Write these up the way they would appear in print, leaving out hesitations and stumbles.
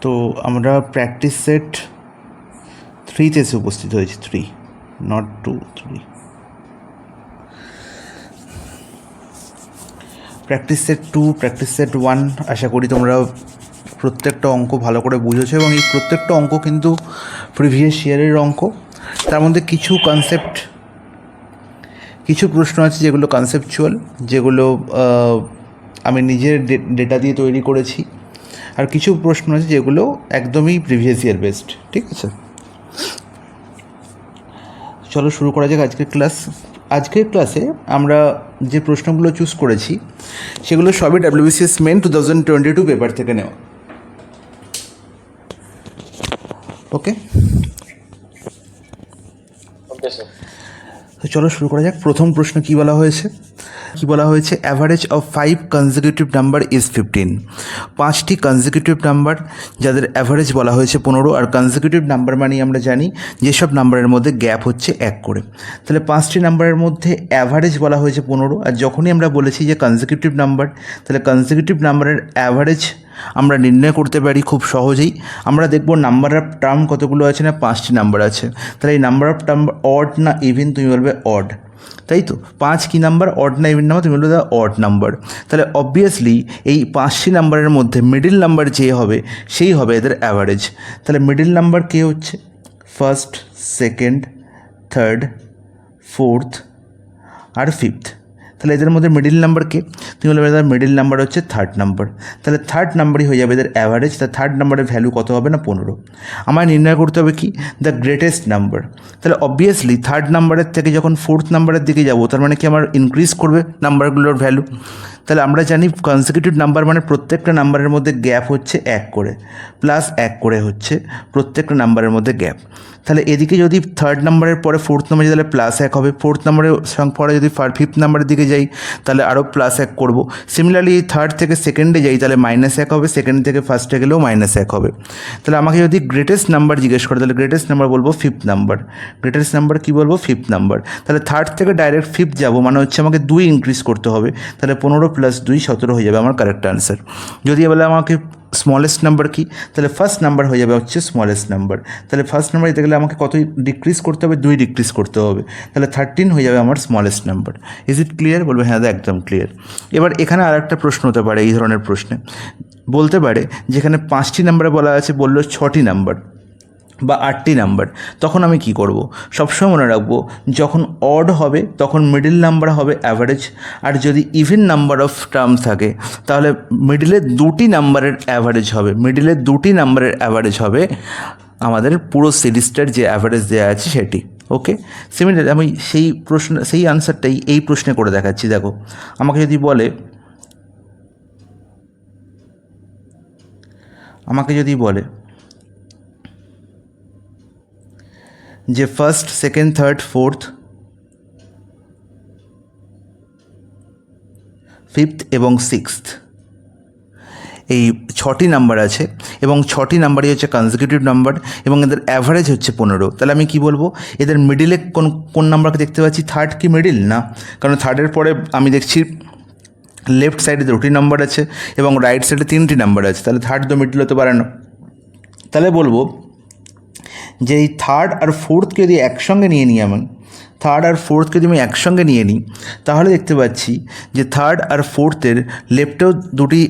তো আমরা practice set 3-তে এসে উপস্থিত হয়েছি, 3 not 2, 3। Practice set 2, practice set 1 আশা করি তোমরা প্রত্যেকটা অঙ্ক ভালো করে বুঝেছো, এবং এই প্রত্যেকটা অঙ্ক কিন্তু প্রিভিয়াস ইয়ারের অঙ্ক। তার মধ্যে কিছু কনসেপ্ট, কিছু প্রশ্ন আছে যেগুলো কনসেপচুয়াল, যেগুলো আমি নিজের ডেটা দিয়ে তৈরি করেছি, আর কিছু প্রশ্ন আছে যেগুলো একদমই প্রিভিয়াস ইয়ার বেসড। ঠিক আছে, চলো শুরু করা যাক আজকের ক্লাস। আজকের ক্লাসে আমরা যে প্রশ্নগুলো চুজ করেছি সেগুলো সবই WBCS মেন 2022 পেপার থেকে নেওয়া। ওকে, তো চলো শুরু করা যাক। প্রথম প্রশ্ন কি বলা হয়েছে? Average of 5 consecutive number is 15। 5টি কনজিকিউটিভ নাম্বার যাদের অ্যাভারেজ বলা হয়েছে 15, আর কনজিকিউটিভ নাম্বার মানে আমরা জানি যেসব নাম্বারের মধ্যে গ্যাপ হচ্ছে 1 করে। তাহলে 5টি নাম্বারের মধ্যে অ্যাভারেজ বলা হয়েছে 15, আর যখনই আমরা বলেছি যে কনজিকিউটিভ নাম্বার, তাহলে কনজিকিউটিভ নাম্বারের অ্যাভারেজ আমরা নির্ণয় করতে পারি খুব সহজেই। আমরা দেখব নাম্বার অফ টার্ম কতগুলো আছে, না 5টি নাম্বার আছে। তাহলে এই নাম্বার অফ টার্ম অড না ইভেন, তুমি বলবে অড, তাই তো। 5 কি নাম্বার, অড না ইভেন নাম্বার, তুমি বলবে অড নাম্বার। তাহলে অবভিয়াসলি এই 5টি নাম্বারের মধ্যে মিডিল নাম্বার যে হবে সেই হবে এদের অ্যাভারেজ। তাহলে মিডিল নাম্বার কে হচ্ছে? ফার্স্ট, সেকেন্ড, থার্ড, ফোর্থ আর ফিফথ। তাহলে এদের মধ্যে মিডিল নাম্বার কে? তুমি বলবে এদের মিডিল নাম্বার হচ্ছে থার্ড নাম্বার। তাহলে থার্ড নাম্বারই হয়ে যাবে এদের অ্যাভারেজ। তা থার্ড নাম্বারের ভ্যালু কত হবে, না 15। আমায় নির্ণয় করতে হবে কি? The greatest number. তাহলে অবভিয়াসলি থার্ড নাম্বারের থেকে যখন ফোর্থ নাম্বারের দিকে যাবো, তার মানে কি আমার ইনক্রিজ করবে নাম্বারগুলোর ভ্যালু। তাহলে আমরা জানি কনজিকিউটিভ নাম্বার মানে প্রত্যেকটা নাম্বারের মধ্যে গ্যাপ হচ্ছে 1 করে, প্লাস 1 করে হচ্ছে প্রত্যেকটা নাম্বারের মধ্যে গ্যাপ। তাহলে এদিকে যদি থার্ড নাম্বারের পরে ফোর্থ নাম্বার তাহলে প্লাস 1 হবে, ফোর্থ নাম্বারের পরে যদি ফিফথ নাম্বারের দিকে যাই তাহলে আরও প্লাস 1 করব। সিমিলারলি থার্ড থেকে সেকেন্ডে যাই তাহলে -1 হবে, সেকেন্ড থেকে ফার্স্টে গেলেও -1 হবে। তাহলে আমাকে যদি গ্রেটেস্ট নাম্বার জিজ্ঞেস করে তাহলে গ্রেটেস্ট নাম্বার বলবো ফিফথ নাম্বার। গ্রেটেস্ট নাম্বার কী বলবো? Fifth number. তাহলে থার্ড থেকে ডাইরেক্ট ফিফথ যাবো, মানে হচ্ছে আমাকে 2 ইনক্রিজ করতে হবে। তাহলে 15 + 2 17 হয়ে যাবে আমার কারেক্ট আনসার। যদি বলে আমাকে স্মলেস্ট নাম্বার কি, তাহলে ফার্স্ট নাম্বার হয়ে যাবে হচ্ছে স্মলেস্ট নাম্বার। তাহলে ফার্স্ট নাম্বার দিতে গেলে আমাকে কত ডিক্রিজ করতে হবে? 2 ডিক্রিজ করতে হবে। তাহলে 13 হয়ে যাবে আমার smallest number. Is it clear? বলবে হ্যাঁ, একদম ক্লিয়ার। এবার এখানে আর একটা প্রশ্ন হতে পারে, এই ধরনের প্রশ্নে বলতে পারে যেখানে 5টি নাম্বারে বলা আছে, বললো 6টি নাম্বার বা 8টি নাম্বার, তখন আমি কি করব? সবসময় মনে রাখবো যখন অড হবে তখন মিডিল নাম্বার হবে অ্যাভারেজ, আর যদি ইভেন নাম্বার অফ টার্ম থাকে তাহলে মিডিলে 2টি নাম্বারের অ্যাভারেজ হবে। মিডিলে 2টি নাম্বারের অ্যাভারেজ হবে আমাদের পুরো সিরিজটার যে অ্যাভারেজ দেওয়া আছে সেটি। ওকে, সিমিলার আমি সেই আনসারটাই এই প্রশ্নে করে দেখাচ্ছি। দেখো, আমাকে যদি বলে যে first, second, third, fourth, fifth এবং সিক্সথ এই 6টি নাম্বার আছে, এবং 6টি নাম্বারই হচ্ছে কনজিকিউটিভ নাম্বার, এবং এদের অ্যাভারেজ হচ্ছে 15। তাহলে আমি কি বলবো? এদের মিডিলে কোন নাম্বারকে দেখতে পাচ্ছি? থার্ড কি মিডিল না? কারণ থার্ডের পরে আমি দেখছি লেফট সাইডে 2টি নাম্বার আছে এবং রাইট সাইডে 3টি নাম্বার আছে, তাহলে থার্ড তো মিডিল হতে পারে না। তাহলে বলবো যে এই থার্ড আর ফোর্থকে যদি একসঙ্গে নিয়ে নিই, যদি আমি একসঙ্গে নিয়ে নিই তাহলে দেখতে পাচ্ছি যে থার্ড আর ফোর্থের লেফটেও 2টি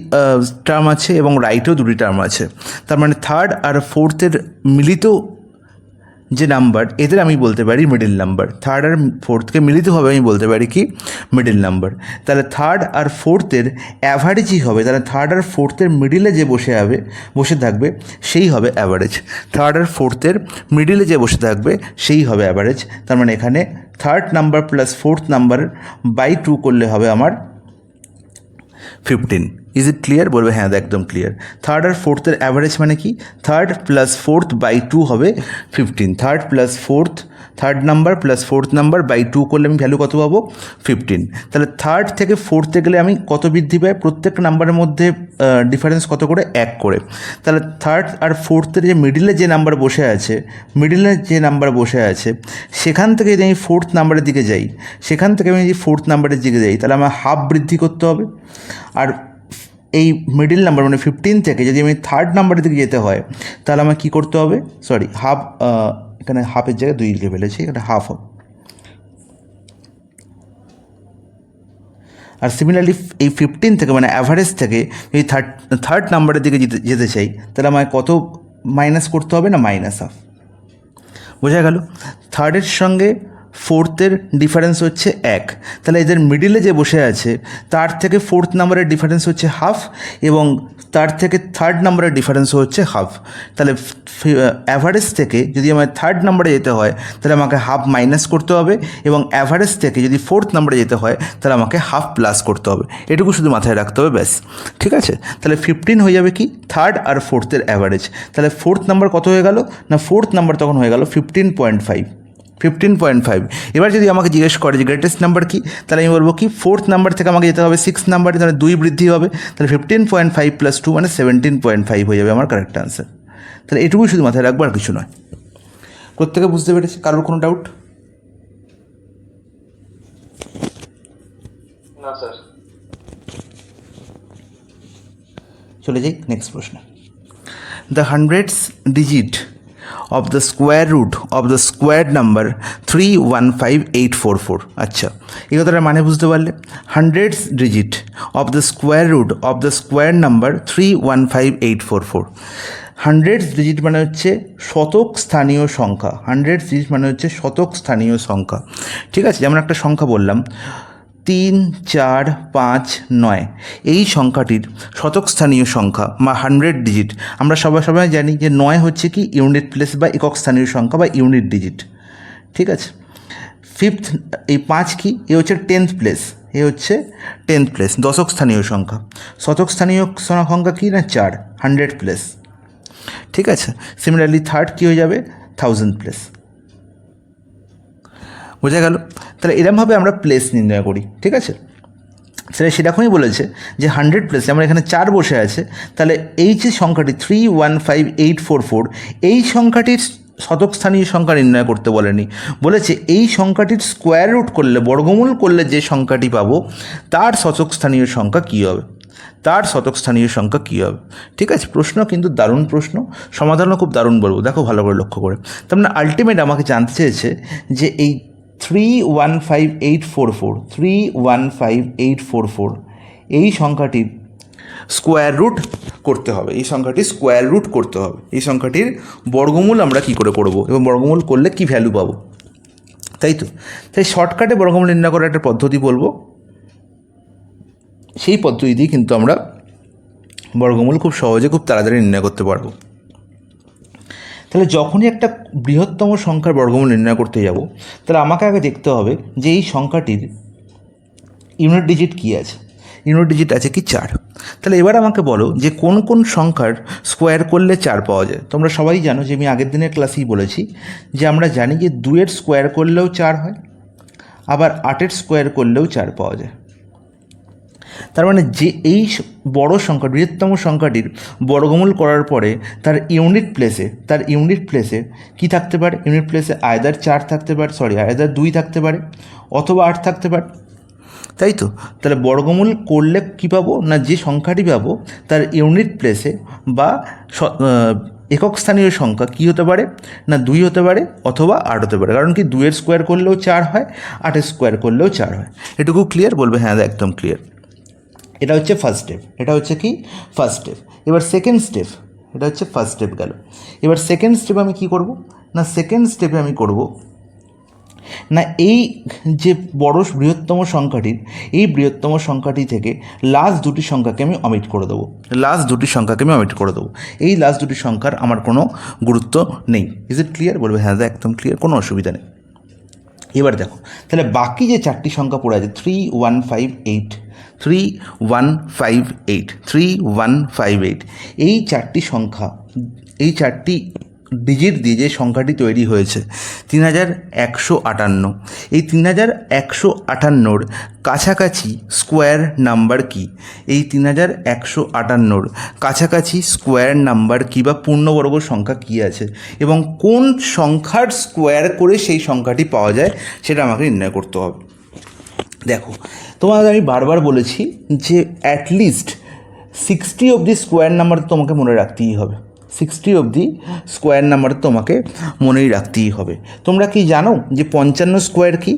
টার্ম আছে এবং রাইটেও 2টি টার্ম আছে। তার মানে থার্ড আর ফোর্থের মিলিত যে নাম্বার, এদের আমি বলতে পারি মিডিল নাম্বার। থার্ড আর ফোর্থকে মিলিতভাবে আমি বলতে পারি কি? Middle number. তাহলে থার্ড আর ফোর্থের অ্যাভারেজই হবে, তাহলে থার্ড আর ফোর্থের মিডিলে যে বসে থাকবে সেই হবে অ্যাভারেজ। থার্ড আর ফোর্থের মিডিলে যে বসে থাকবে সেই হবে অ্যাভারেজ। তার মানে এখানে third number plus fourth number by 2 করলে হবে আমার 15। Is it clear? বলবে হ্যাঁ, একদম ক্লিয়ার। থার্ড আর ফোর্থের অ্যাভারেজ মানে কি? থার্ড প্লাস ফোর্থ বাই 2 হবে 15। Third number plus fourth number by 2 করলে আমি ভ্যালু কত পাবো? 15। তাহলে থার্ড থেকে ফোর্থে গেলে আমি কত বৃদ্ধি পাই? প্রত্যেকটা নাম্বারের মধ্যে ডিফারেন্স কত করে? 1 করে। তাহলে থার্ড আর ফোর্থের যে মিডিলে যে নাম্বার বসে আছে সেখান থেকে যদি আমি ফোর্থ নাম্বারের দিকে যাই, তাহলে আমার হাফ বৃদ্ধি করতে হবে। আর এই মিডিল নাম্বার মানে 15 থেকে যদি আমি থার্ড নাম্বারের দিকে যেতে হয় তাহলে আমার কী করতে হবে, সরি হাফ, এখানে হাফের জায়গায় 2 লিখে ফেলেছি, এটা হাফ হবে। আর সিমিলারলি এই 15 থেকে মানে অ্যাভারেজ থেকে যদি থার্ড নাম্বারের দিকে যেতে চাই তাহলে আমায় কত মাইনাস করতে হবে, না মাইনাস হাফ। বোঝা গেল? থার্ডের সঙ্গে ফোর্থের ডিফারেন্স হচ্ছে 1, তাহলে এদের মিডিলে যে বসে আছে তার থেকে ফোর্থ নাম্বারের ডিফারেন্স হচ্ছে হাফ, এবং তার থেকে থার্ড নাম্বারের ডিফারেন্সও হচ্ছে হাফ। তাহলে অ্যাভারেজ থেকে যদি আমার থার্ড নাম্বারে যেতে হয় তাহলে আমাকে হাফ মাইনাস করতে হবে, এবং অ্যাভারেজ থেকে যদি ফোর্থ নাম্বারে যেতে হয় তাহলে আমাকে হাফ প্লাস করতে হবে। এটুকু শুধু মাথায় রাখতে হবে, ব্যাস। ঠিক আছে? তাহলে 15 হয়ে যাবে কি থার্ড আর ফোর্থের অ্যাভারেজ। তাহলে ফোর্থ নাম্বার কত হয়ে গেল, না ফোর্থ নাম্বার তখন হয়ে গেল 15.5। এবার যদি আমাকে জিজ্ঞেস করে যে গ্রেটেস্ট নাম্বার কি, তাহলে আমি বলবো কি ফোর্থ নাম্বার থেকে আমাকে যেতে হবে 6 নাম্বারে, তাহলে 2 বৃদ্ধি হবে, তাহলে 15.5 + 2 মানে 17.5 হয়ে যাবে আমার কারেক্ট আনসার। তাহলে এটুকুই শুধু মাথায় রাখবো, আর কিছু নয়। প্রত্যেকে বুঝতে পেরেছি? কারোর কোনো ডাউট? না স্যার। চলে যাই নেক্সট প্রশ্ন। The hundreds digit of the square root of the squared number 315844। আচ্ছা, এই কথাটার মানে বুঝতে পারলে? Hundreds digit of the square root of the square number 315844। Hundreds digit মানে হচ্ছে শতক স্থানীয় সংখ্যা। হান্ড্রেডস ডিজিট মানে হচ্ছে শতক স্থানীয় সংখ্যা। ঠিক আছে? যেমন একটা সংখ্যা বললাম 3, 4, 5, 9, এই সংখ্যাটির শতক স্থানীয় সংখ্যা বা 100 ডিজিট। আমরা সবাই জানি যে 9 হচ্ছে কি ইউনিট প্লেস বা একক স্থানীয় সংখ্যা বা ইউনিট ডিজিট। ঠিক আছে? ফিফথ এই 5 কি, এ হচ্ছে 10th প্লেস, এ হচ্ছে 10th প্লেস, দশক স্থানীয় সংখ্যা। শতক স্থানীয় সংখ্যা কি, না 4, 100 প্লেস। ঠিক আছে? সিমিলারলি থার্ড কী হয়ে যাবে, 1000 প্লেস। বোঝা গেল? তাহলে এরকমভাবে আমরা প্লেস নির্ণয় করি। ঠিক আছে? সেরকমই বলেছে যে 100 প্লেসে আমার এখানে 4 বসে আছে, তাহলে এই যে সংখ্যাটি 315844, এই সংখ্যাটির শতক স্থানীয় সংখ্যা নির্ণয় করতে বলেনি, বলেছে এই সংখ্যাটির স্কোয়ার রুট করলে, বর্গমূল করলে যে সংখ্যাটি পাবো তার শতক স্থানীয় সংখ্যা কী হবে, তার শতক স্থানীয় সংখ্যা কী হবে। ঠিক আছে? প্রশ্ন কিন্তু দারুণ প্রশ্ন, সমাধানও খুব দারুণ বলবো। দেখো ভালো করে লক্ষ্য করে। তার মানে আলটিমেট আমাকে জানতে চেয়েছে যে এই 315844 এই সংখ্যাটির স্কোয়ার রুট করতে হবে, এই সংখ্যাটির স্কোয়ার রুট করতে হবে, এই সংখ্যাটির বর্গমূল আমরা কী করে করব, এবং বর্গমূল করলে কী ভ্যালু পাবো, তাই তো? তাই শর্টকাটে বর্গমূল নির্ণয় করার একটা পদ্ধতি বলবো, সেই পদ্ধতি দিয়ে কিন্তু আমরা বর্গমূল খুব সহজে, খুব তাড়াতাড়ি নির্ণয় করতে পারবো। তাহলে যখনই একটা বৃহত্তম সংখ্যার বর্গমূল নির্ণয় করতে যাব, তাহলে আমাকে আগে দেখতে হবে যে এই সংখ্যাটির ইউনিট ডিজিট কী আছে। ইউনিট ডিজিট আছে কি 4। তাহলে এবার আমাকে বলো যে কোন কোন সংখ্যার স্কোয়ার করলে 4 পাওয়া যায়। তোমরা সবাই জানো যে আমি আগের দিনের ক্লাসেই বলেছি যে আমরা জানি যে 2-এর স্কোয়ার করলেও 4 হয়, আবার 8-এর স্কোয়ার করলেও 4 পাওয়া যায়। তার মানে যে এই বড় সংখ্যা, বৃহত্তম সংখ্যাটির বর্গমূল করার পরে তার ইউনিট প্লেসে কী থাকতে পারে, ইউনিট প্লেসে আয়দার 4 থাকতে পারে, আয়দার 2 থাকতে পারে, অথবা 8 থাকতে পারে, তাই তো? তাহলে বর্গমূল করলে কী পাবো, না যে সংখ্যাটি পাবো তার ইউনিট প্লেসে বা একক স্থানীয় সংখ্যা কী হতে পারে, না 2 হতে পারে অথবা 8 হতে পারে। কারণ কি 2-এর স্কোয়ার করলেও 4 হয়, 8-এর স্কোয়ার করলেও 4 হয়। এটুকু ক্লিয়ার? বলবে হ্যাঁ একদম ক্লিয়ার। এটা হচ্ছে ফার্স্ট স্টেপ, এটা হচ্ছে কি ফার্স্ট স্টেপ। এবার সেকেন্ড স্টেপ, এটা হচ্ছে ফার্স্ট স্টেপ গেল। এবার সেকেন্ড স্টেপে আমি কি করব, না সেকেন্ড স্টেপে আমি করব না এই যে বৃহত্তম সংখ্যাটির, এই বৃহত্তম সংখ্যাটি থেকে লাস্ট দুটি সংখ্যাকে আমি অমিট করে দেবো, এই লাস্ট দুটি সংখ্যার আমার কোনো গুরুত্ব নেই। Is it clear? বলবে হ্যাঁ একদম ক্লিয়ার, কোনো অসুবিধা নেই। এবার দেখো, তাহলে বাকি যে 4টি সংখ্যা পড়ে আছে 3158, এই 4টি সংখ্যা, এই 4টি ডিজিট দিয়ে যে সংখ্যাটি তৈরি হয়েছে 3158, এই 3158-র কাছাকাছি স্কোয়ার নাম্বার কি, এই 3158-র কাছাকাছি স্কোয়ার নাম্বার কি বা পূর্ণবর্গ সংখ্যা কি আছে, এবং কোন সংখ্যার স্কোয়ার করে সেই সংখ্যাটি পাওয়া যায় সেটা আমাকে নির্ণয় করতে হবে। দেখো তোমাদের আমি বারবার বলেছি যে অ্যাটলিস্ট 60 অবধি স্কোয়ার নাম্বার তোমাকে মনে রাখতেই হবে, 60 অবধি স্কোয়ার নাম্বার তোমাকে মনেই রাখতেই হবে। তোমরা কি জানো যে 55 স্কোয়ার কি?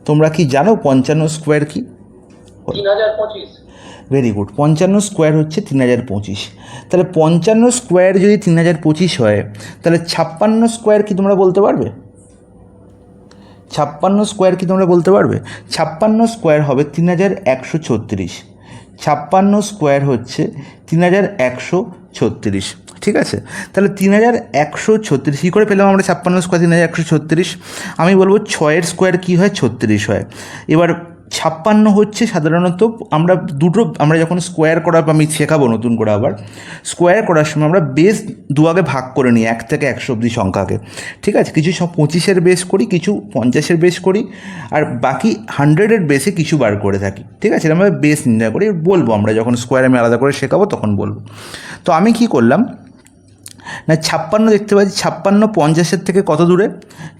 তোমরা কি জানো 55 স্কোয়ার কি? 3025। ভেরি গুড, 55 স্কোয়ার হচ্ছে 3025। তাহলে 55 স্কোয়ার যদি 3025 হয়, তাহলে 56 স্কোয়ার কি তোমরা বলতে পারবে? 56 স্কোয়ার কি তোমরা বলতে পারবে? 56 স্কোয়ার হবে 3136। 56 স্কোয়ার হচ্ছে 3136, ঠিক আছে? তাহলে 3136 কী করে পেলাম আমরা 56 স্কোয়ার 3136? আমি বলবো 6-এর স্কোয়ার কী হয়? 36 হয়। এবার 56 হচ্ছে সাধারণত আমরা যখন স্কোয়ার করা, আমি শেখাবো নতুন করে আবার, স্কোয়ার করার সময় আমরা বেস দুভাগে ভাগ করে নিই, 1 থেকে 100 অবধি সংখ্যাকে, ঠিক আছে? কিছু 25-এর বেস করি, কিছু 50-এর বেস করি, আর বাকি 100-এর বেসে কিছু বার করে থাকি, ঠিক আছে? আমরা বেস নির্ণয় করি, বলবো আমরা যখন স্কোয়ার আমি আলাদা করে শেখাবো তখন বলবো। তো আমি কি করলাম না, 56 দেখতে পাচ্ছি, 56 50-এর থেকে কত দূরে?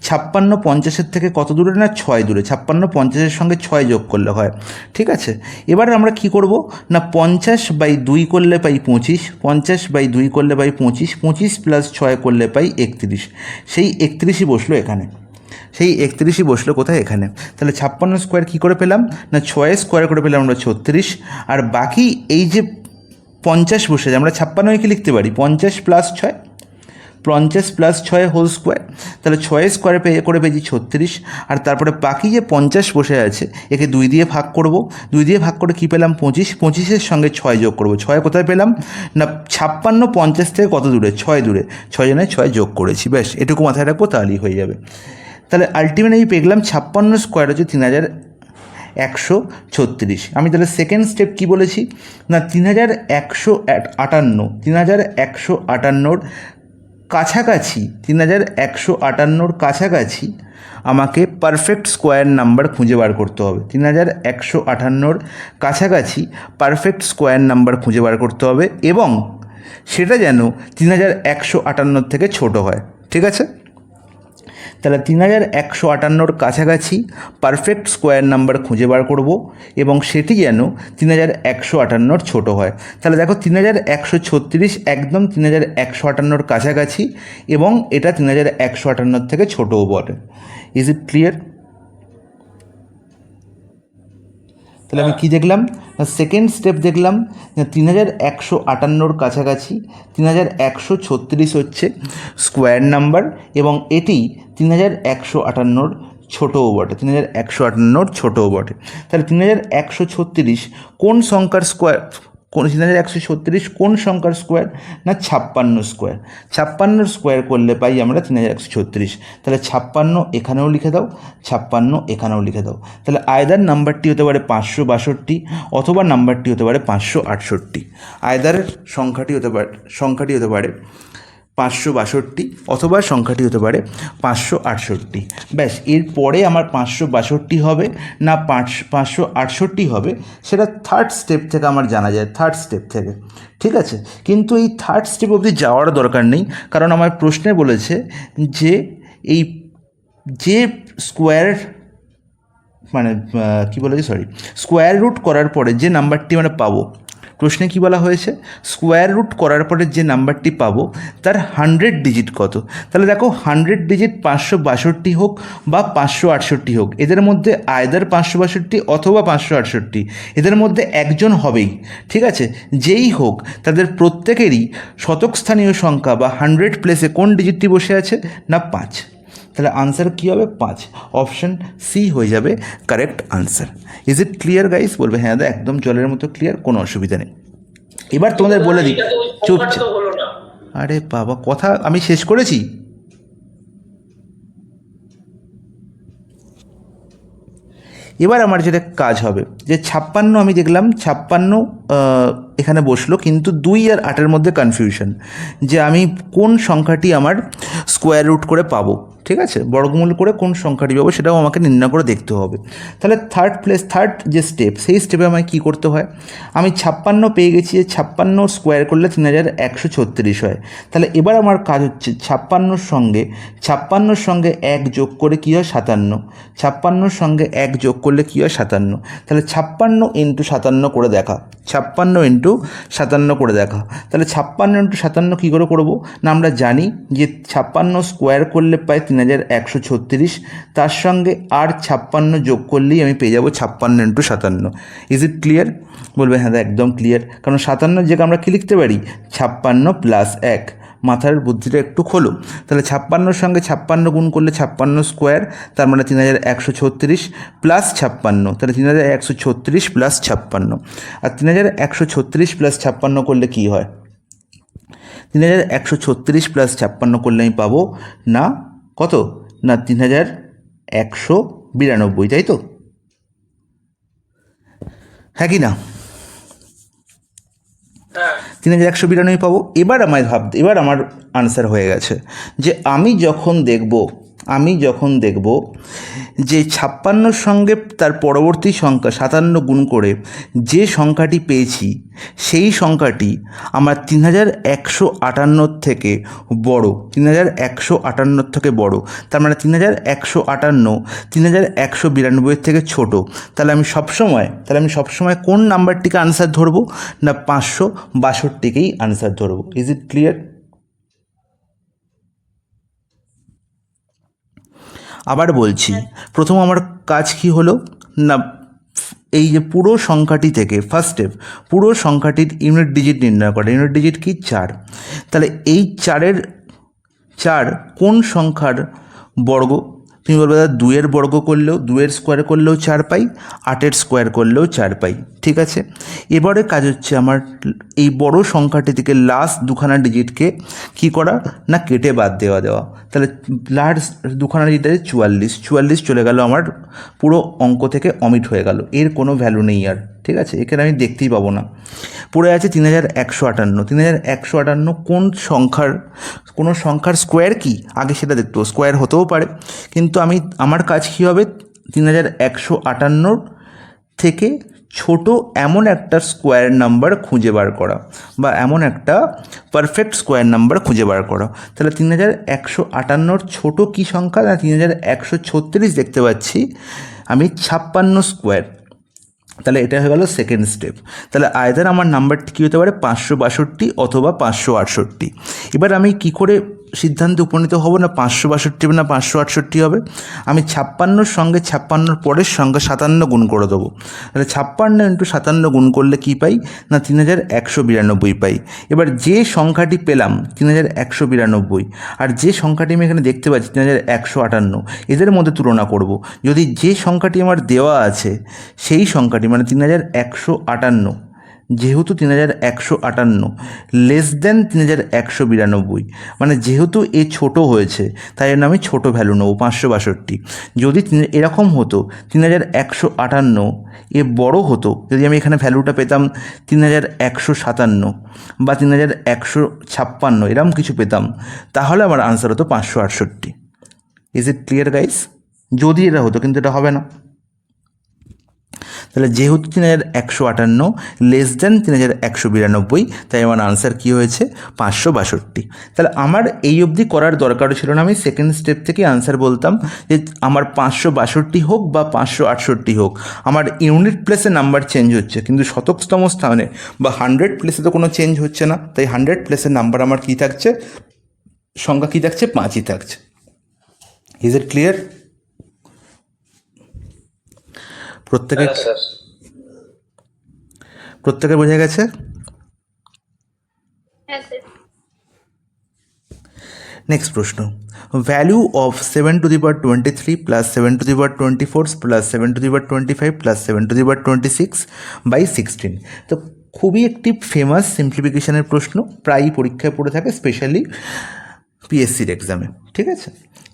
56 50-এর থেকে কত দূরে? না 6 দূরে। 56 50-এর সঙ্গে 6 যোগ করলে হয়, ঠিক আছে? এবার আমরা কি করব না 50/2 করলে পাই 25, 50/2 করলে পাই 25, 25 + 6 করলে পাই 31। সেই 31ই বসলো এখানে, সেই 31ই বসলো কোথায়? এখানে। তাহলে 56 স্কোয়ার কী করে পেলাম না 6 স্কোয়ার করে পেলাম আমরা 36, আর বাকি এই যে 50 বসে যায়, আমরা 56 কি লিখতে পারি 50 + 6, 50 + 6 হোল স্কোয়ার। তাহলে 6 স্কোয়ারে করে পেয়েছি 36, আর তারপরে বাকি যে 50 বসে আছে একে 2 দিয়ে ভাগ করব, 2 দিয়ে ভাগ করে কী পেলাম 25, 25-এর সঙ্গে 6 যোগ করব। 6 কোথায় পেলাম না 56 50 থেকে কত দূরে? 6 দূরে, 6 জনে 6 যোগ করেছি, ব্যাস এটুকু মাথায় রাখবো, তাহলেই হয়ে যাবে। তাহলে আলটিমেটলি আমি পেলাম 56 স্কোয়ার হচ্ছে 3136। আমি তাহলে সেকেন্ড স্টেপ কি বলেছি না 3158, 3158-র কাছাকাছি, 3158-র কাছাকাছি আমাকে পারফেক্ট স্কোয়ার নাম্বার খুঁজে বার করতে হবে। 3158-র কাছাকাছি পারফেক্ট স্কোয়ার নাম্বার খুঁজে বার করতে হবে, এবং সেটা যেন 3158 থেকে ছোট হয়, ঠিক আছে? তাহলে 3158-র কাছাকাছি পারফেক্ট স্কোয়ার নাম্বার খুঁজে বার করব, এবং সেটি যেন 3158-র ছোটো হয়। তাহলে দেখো 3136 একদম 3158-র কাছাকাছি, এবং এটা 3158-র থেকে ছোটও বটে। Is it clear? তাহলে আমি কী দেখলাম? সেকেন্ড স্টেপ দেখলাম 3158-র কাছাকাছি 3136 হচ্ছে স্কোয়ার নাম্বার, এবং এটি 3158-র ছোটও বটে, 3158-র ছোটও বটে। তাহলে 3136 কোন সংখ্যার স্কোয়ার? 3136 কোন সংখ্যার স্কোয়ার? না 56 স্কোয়ার। 56 স্কোয়ার করলে পাই আমরা 3136। তাহলে 56 এখানেও লিখে দাও, 56 এখানেও লিখে দাও। তাহলে আয়দার নাম্বারটি হতে পারে 562, অথবা নাম্বারটি হতে পারে 568। আয়দার সংখ্যাটি হতে পারে 562, অথবা সংখ্যাটি হতে পারে 568। ব্যাস, এরপরে আমার 562 হবে না 568 হবে, সেটা থার্ড স্টেপ থেকে আমার জানা যায়, থার্ড স্টেপ থেকে, ঠিক আছে? কিন্তু এই থার্ড স্টেপ অবধি যাওয়ার দরকার নেই, কারণ আমার প্রশ্নে বলেছে যে এই যে স্কোয়ার মানে কী বলেছে, স্কোয়ার রুট করার পরে যে নাম্বারটি আমরা পাবো, প্রশ্নে কী বলা হয়েছে? স্কোয়ার রুট করার পরে যে নাম্বারটি পাবো তার 100 ডিজিট কত? তাহলে দেখো 100 ডিজিট 562 হোক বা 568 হোক, এদের মধ্যে আয়দার 562 অথবা 568, এদের মধ্যে একজন হবেই, ঠিক আছে? যেই হোক তাদের প্রত্যেকেরই শতক স্থানীয় সংখ্যা বা 100 প্লেসে কোন ডিজিটটি বসে আছে না 5। তাহলে আনসার কী হবে? 5। অপশান সি হয়ে যাবে correct answer. Is it clear guys? বলবে হ্যাঁ দাদা একদম জলের মতো ক্লিয়ার, কোনো অসুবিধা নেই। এবার তোমাদের বলে দিই, চুপচাপ, আরে বাবা কথা আমি শেষ করেছি। এবার আমার যেটা কাজ হবে যে 56 আমি দেখলাম 56 এখানে বসলো, কিন্তু 2 আর 8-এর মধ্যে কনফিউশন যে আমি কোন সংখ্যাটি আমার স্কোয়ার রুট করে পাবো, ঠিক আছে, বর্গমূল করে কোন সংখ্যাটি পাবো সেটাও আমাকে নির্ণয় করে দেখতে হবে। তাহলে থার্ড যে স্টেপ, সেই স্টেপে আমায় কী করতে হয়, আমি 56 পেয়ে গেছি, যে 56 স্কোয়ার করলে 3136 হয়। তাহলে এবার আমার কাজ হচ্ছে 56 সঙ্গে 1 যোগ করে কী হয় 57, 56 সঙ্গে 1 যোগ করলে কী হয় 57। তাহলে 56 ইন্টু 57 করে দেখা, 56 ইন্টু 57 করে দেখা। তাহলে 56 ইন্টু 57 কী করে করবো না, আমরা জানি যে 56 স্কোয়ার করলে পাই 3136, তার সঙ্গে আর 56 যোগ করলেই আমি পেয়ে যাবো 56 ইন্টু 57। Is it clear? বলবে হ্যাঁ একদম ক্লিয়ার, কারণ 57 জায়গায় আমরা কী লিখতে পারি, 56 প্লাস 1। মাথার বুদ্ধিটা একটু খোলো। তাহলে 56 সঙ্গে 56 গুণ করলে 56 স্কোয়ার, তার মানে 3136 প্লাস 56, তাহলে 3136 প্লাস 56। আর 3136 প্লাস 56 করলে কী হয়, 3136 প্লাস 56 করলে আমি পাবো না কত, না 3192, তাই তো? হ্যাঁ কি না? হ্যাঁ 3192 পাবো। এবার এবার আমার আনসার হয়ে গেছে যে আমি যখন দেখব যে 56 সঙ্গে তার পরবর্তী সংখ্যা 57 গুণ করে যে সংখ্যাটি পেয়েছি, সেই সংখ্যাটি আমার 3158 থেকে বড়, 3158 থেকে বড়, তার মানে 3158 3192 থেকে ছোট। তাহলে আমি সবসময় কোন নাম্বারটিকে আনসার ধরবো, না 562কেই আনসার ধরবো। Is it clear? আবার বলছি, প্রথম আমার কাজ কি হলো না, এই যে পুরো সংখ্যাটি থেকে ফার্স্ট স্টেপ, পুরো সংখ্যাটির ইউনিট ডিজিট নির্ণয় করা। ইউনিট ডিজিট কি? 4। তাহলে এই 4 কোন সংখ্যার বর্গ? তুমি বলবে দাদা 2-এর বর্গ করলেও, 2-এর স্কোয়ার করলেও 4 পাই, 8-এর স্কোয়ার করলেও 4 পাই। ঠিক আছে, এবারে কাজ হচ্ছে আমার এই বড় সংখ্যাটি থেকে লাস্ট দুখানা ডিজিটকে কী করা, না কেটে বাদ দেওয়া। তাহলে লাস্ট দুখানা ডিজিট আছে 44 চলে গেল আমার পুরো অঙ্ক থেকে অমিট হয়ে গেল, এর কোনো ভ্যালু নেই আর। ঠিক আছে, এখানে আমি দেখতেই পাবো না। পড়ে আছে 3158। 3158 কোনো সংখ্যার স্কোয়ার কি আগে সেটা দেখতে হবে। স্কোয়ার হতেও পারে, কিন্তু আমার কাজ কী হবে, 3158 থেকে ছোট এমন একটা স্কোয়ার নাম্বার খুঁজে বার করা, বা এমন একটা পারফেক্ট স্কোয়ার নাম্বার খুঁজে বার করা। তাহলে 3158 ছোট কী সংখ্যা, না 3136 দেখতে পাচ্ছি আমি 56 স্কোয়ার। তাহলে এটা হয়ে গেল সেকেন্ড স্টেপ। তাহলে আয়দার আমার নাম্বারটি কী হতে পারে, 562 অথবা 568। এবার আমি কি করে সিদ্ধান্তে উপনীত হব, না 562 না 568 হবে? আমি 56 সঙ্গে 56 পরের সংখ্যা 57 গুণ করে দেবো। তাহলে 56 ইন্টু 57 গুণ করলে কী পাই, না 3192 পাই। এবার যে সংখ্যাটি পেলাম 3192, আর যে সংখ্যাটি আমি এখানে দেখতে পাচ্ছি 3158, এদের মধ্যে তুলনা করব। যদি যে সংখ্যাটি আমার দেওয়া আছে সেই সংখ্যাটি মানে 3158, যেহেতু 3158 লেস দেন 3192, মানে যেহেতু এ ছোট হয়েছে তাই জন্য আমি ছোটো ভ্যালু নেবো 562। যদি এরকম হতো 3158 এ বড় হতো, যদি আমি এখানে ভ্যালুটা পেতাম 3157 বা 3156 এরকম কিছু পেতাম, তাহলে আমার আনসার হতো 568। Is it clear guys? যদি এটা হতো, কিন্তু এটা হবে না। তাহলে যেহেতু 3158 লেস দেন 3192, তাই আমার আনসার কী হয়েছে, 562। তাহলে আমার এই অবধি করার দরকারও ছিল না, আমি সেকেন্ড স্টেপ থেকে আনসার বলতাম যে আমার 562 হোক বা 568 হোক, আমার ইউনিট প্লেসে নাম্বার চেঞ্জ হচ্ছে, কিন্তু শতকতম স্থানে বা 100 প্লেসে তো কোনো চেঞ্জ হচ্ছে না। তাই 100 প্লেসের নাম্বার আমার কী থাকছে, সংখ্যা কী থাকছে, 5ই থাকছে। Is it clear? প্রত্যেকে বোঝা গেছে? নেক্সট প্রশ্ন, value of 7^23 plus 7^24 plus 7^25 plus 7^26 by 16। তো খুবই একটি ফেমাস সিম্পলিফিকেশনের প্রশ্ন, প্রায়ই পরীক্ষায় পড়ে থাকে, স্পেশালি পিএসসির এক্সামে। ঠিক আছে,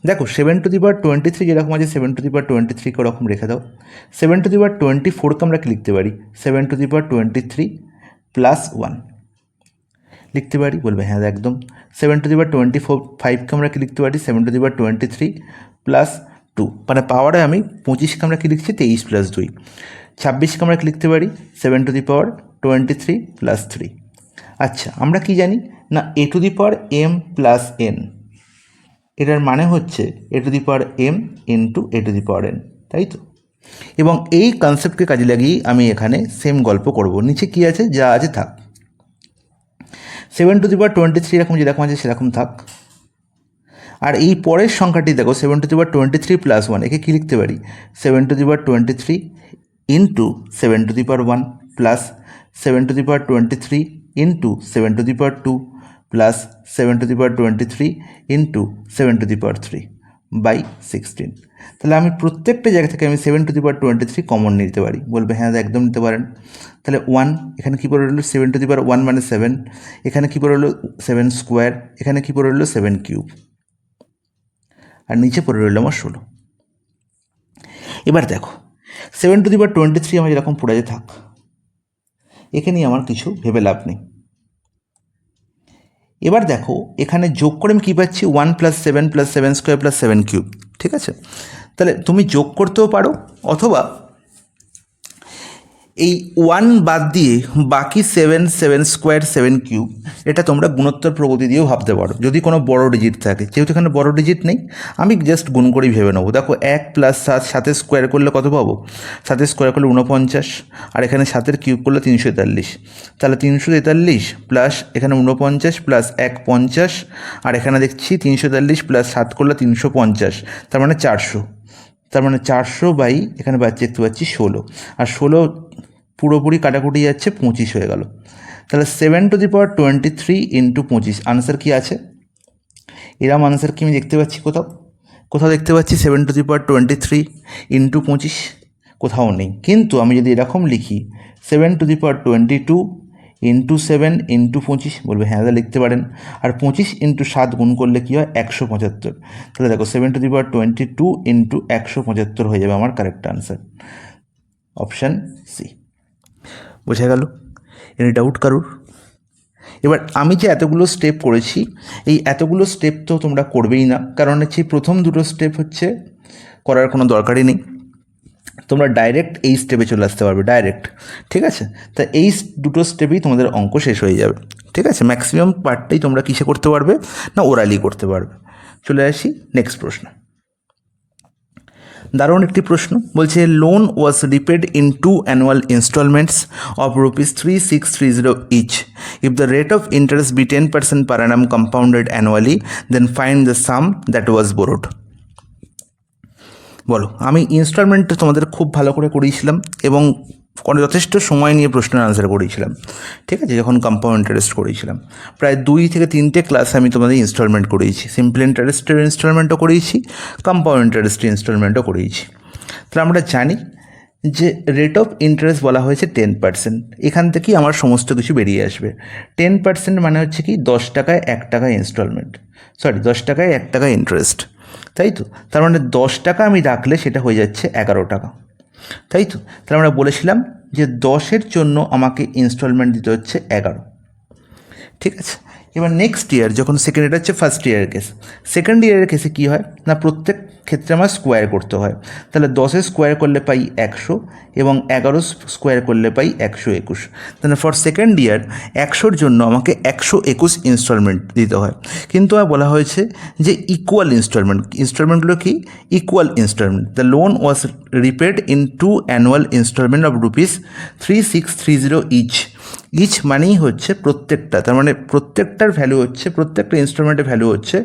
দেখো 7^23 যেরকম আছে 7^23 ওরকম রেখে দাও। 7^24কে আমরা কি লিখতে পারি, 7^23 প্লাস 1 লিখতে পারি? বলবে হ্যাঁ একদম। 7^24 আমরা কি লিখতে পারি? 7^23 প্লাস 2, মানে পাওয়ারে আমি 25কে আমরা কি লিখছি? 23 প্লাস 2। 26কে আমরা কি লিখতে পারি? 7^23 প্লাস 3। আচ্ছা, আমরা কি জানি না a^m প্লাস n, এটার মানে হচ্ছে a^m ইন্টু a^n, তাই তো? এবং এই কনসেপ্টকে কাজে লাগিয়েই আমি এখানে সেম গল্প করব। নিচে কি আছে? যা আছে থাক। 7^23 এরকম যেরকম আছে সেরকম থাক। আর এই পরের সংখ্যাটি দেখো 7^23 প্লাস 1, একে কী লিখতে পারি? 7^23 into 7^1 plus 7^23 into 7^2 plus 7^23 into 7^3 by 16। তাহলে আমি প্রত্যেকটা জায়গা থেকে আমি 7^23 কমন নিতে পারি। বলবে হ্যাঁ একদম নিতে পারেন। তাহলে 1 এখানে কী পড়ে রইলো? 7^1 মানে 7, এখানে কী পড়ে রইলো? 7 স্কোয়ার, এখানে কী পড়ে রইলো? 7 কিউব, আর নিচে পড়ে রইল আমার 16। এবার দেখো 7^23 আমার এরকম পড়ে যে থাক, এখানে আমার কিছু ভেবে লাভ নেই। এবার দেখো এখানে যোগ করে আমি কী পাচ্ছি? 1 plus 7 plus 7 square plus 7 cube, ঠিক আছে? তাহলে তুমি যোগ করতেও পারো, অথবা এই 1 বাদ দিয়ে বাকি 7 স্কোয়ার 7 কিউব, এটা তোমরা গুণোত্তর প্রগতি দিয়েও ভাবতে পারো যদি কোনো বড় ডিজিট থাকে। যেহেতু এখানে বড় ডিজিট নেই, আমি জাস্ট গুণ করেই ভেবে নেবো। দেখো 1 প্লাস 7, 7 স্কোয়ার করলে কত পাবো? 7 স্কোয়ার করলে 49, আর এখানে 7 কিউব করলে 343। তাহলে 343 প্লাস এখানে 49 প্লাস 1 50, আর এখানে দেখছি 343 প্লাস 7 করলে 350, তার মানে 400। তার মানে 400 বাই এখানে দেখতে পাচ্ছি 16, আর 16 পুরোপুরি কাটাকুটি যাচ্ছে, 25 হয়ে গেল। তাহলে 7^23 ইন্টু 25, আনসার কী আছে? এরম আনসার কি আমি দেখতে পাচ্ছি কোথাও? কোথাও দেখতে পাচ্ছি 7^23 ইন্টু 25? কোথাও নেই। কিন্তু আমি যদি এরকম লিখি 7^22 ইন্টু 7 ইন্টু 25, বলবে হ্যাঁ লিখতে পারেন। আর 25 ইন্টু 7 গুণ করলে কী হয়? 175। তাহলে দেখো 7^22 ইন্টু 175 হয়ে যাবে আমার কারেক্ট আনসার, অপশান সি। বোঝা গেল? এনি ডাউট কারুর? এবার আমি যে এতগুলো স্টেপ করেছি, এই এতগুলো স্টেপ তো তোমরা করবেই না, কারণ হচ্ছে প্রথম দুটো স্টেপ হচ্ছে করার কোনো দরকারই নেই, তোমরা ডাইরেক্ট এই স্টেপে চলে আসতে পারবে ডাইরেক্ট, ঠিক আছে? তা এই দুটো স্টেপেই তোমাদের অঙ্ক শেষ হয়ে যাবে, ঠিক আছে? ম্যাক্সিমাম পার্টটাই তোমরা কিসে করতে পারবে না? ওরালি করতে পারবে। চলে আসি নেক্সট প্রশ্ন। দারুণ একটি প্রশ্ন, বলছে loan was repaid in 2 annual instalments of ₹3630 each. If the rate of interest be 10% per annum compounded annually, then find the sum that was borrowed. বলো, আমি ইনস্টলমেন্টটা তোমাদের খুব ভালো করে করিয়েছিলাম এবং যথেষ্ট সময় নিয়ে প্রশ্নের আনসার করিয়েছিলাম, ঠিক আছে? যখন কম্পাউন্ড ইন্টারেস্ট করিয়েছিলাম, প্রায় 2 থেকে 3টে ক্লাস আমি তোমাদের ইনস্টলমেন্ট করিয়েছি। সিম্পল ইন্টারেস্টের ইনস্টলমেন্টও করিয়েছি, কম্পাউন্ড ইন্টারেস্টের ইনস্টলমেন্টও করিয়েছি। তাহলে আমরা জানি যে রেট অফ ইন্টারেস্ট বলা হয়েছে 10%। এখান থেকেই আমার সমস্ত কিছু বেরিয়ে আসবে। 10% মানে হচ্ছে কি 10 টাকায় 1 টাকা ইনস্টলমেন্ট, 10 টাকায় 1 টাকা ইন্টারেস্ট, তাই তো? তার মানে 10 টাকা আমি রাখলে সেটা হয়ে যাচ্ছে 11 টাকা, তাই তো? তাহলে আমরা বলেছিলাম যে 10-এর জন্য আমাকে ইনস্টলমেন্ট দিতে হচ্ছে 11, ঠিক আছে? এবার নেক্সট ইয়ার যখন সেকেন্ড, এটা হচ্ছে ফার্স্ট ইয়ারের কেস। সেকেন্ড ইয়ারের কেসে কী হয় না, প্রত্যেক ক্ষেত্রে আমার স্কোয়ার করতে হয়। তাহলে 10 স্কোয়ার করলে পাই 100 এবং 11 স্কোয়ার করলে পাই 121। তাহলে ফর সেকেন্ড ইয়ার 100-র জন্য আমাকে 121 ইনস্টলমেন্ট দিতে হয়। কিন্তু আমার বলা হয়েছে যে ইকুয়াল ইনস্টলমেন্ট, ইনস্টলমেন্টগুলো কি? Equal instalment. The loan was repaid in 2 annual instalment of ₹3630 each. Each মানেই হচ্ছে প্রত্যেকটা, তার মানে প্রত্যেকটার ভ্যালু হচ্ছে, প্রত্যেকটা ইনস্টলমেন্টের ভ্যালু হচ্ছে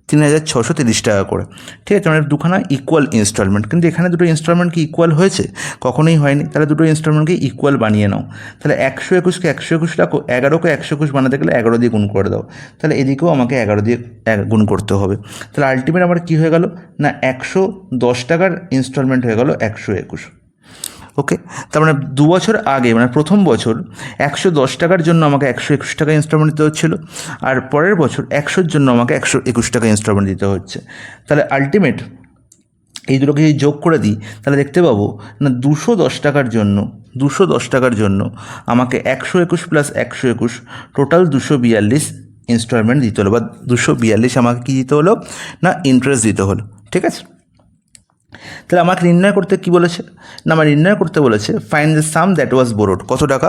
3630 টাকা করে, ঠিক আছে? মানে দুখানা ইকুয়াল ইনস্টলমেন্ট। কিন্তু এখানে দুটো ইনস্টলমেন্ট কি ইকুয়াল হয়েছে? কখনোই হয়নি। তাহলে দুটো ইনস্টলমেন্টকে ইকুয়াল বানিয়ে নাও। তাহলে 121কে 121 রাখো, 11কে 121 বানাতে গেলে 11 দিয়ে গুণ করে দাও। তাহলে এদিকেও আমাকে 11 দিয়ে গুণ করতে হবে। তাহলে আলটিমেট আমার কী হয়ে গেল না 110 টাকার ইনস্টলমেন্ট হয়ে গেল 121। ওকে, তার মানে 2 বছর আগে, মানে প্রথম বছর 110 টাকার জন্য আমাকে 121 টাকা ইনস্টলমেন্ট দিতে হচ্ছিলো, আর পরের বছর 100-র জন্য আমাকে 121 টাকা ইনস্টলমেন্ট দিতে হচ্ছে। তাহলে আলটিমেট এই দুটোকে যদি যোগ করে দিই তাহলে দেখতে পাবো না 210 টাকার জন্য আমাকে 121 প্লাস 121 টোটাল 242 ইনস্টলমেন্ট দিতে হলো, বা 242 আমাকে কী দিতে হলো না ইন্টারেস্ট দিতে হলো। ঠিক আছে, তাহলে আমাকে নির্ণয় করতে কি বলেছে না, আমার নির্ণয় করতে বলেছে find the sum that was borrowed, কত টাকা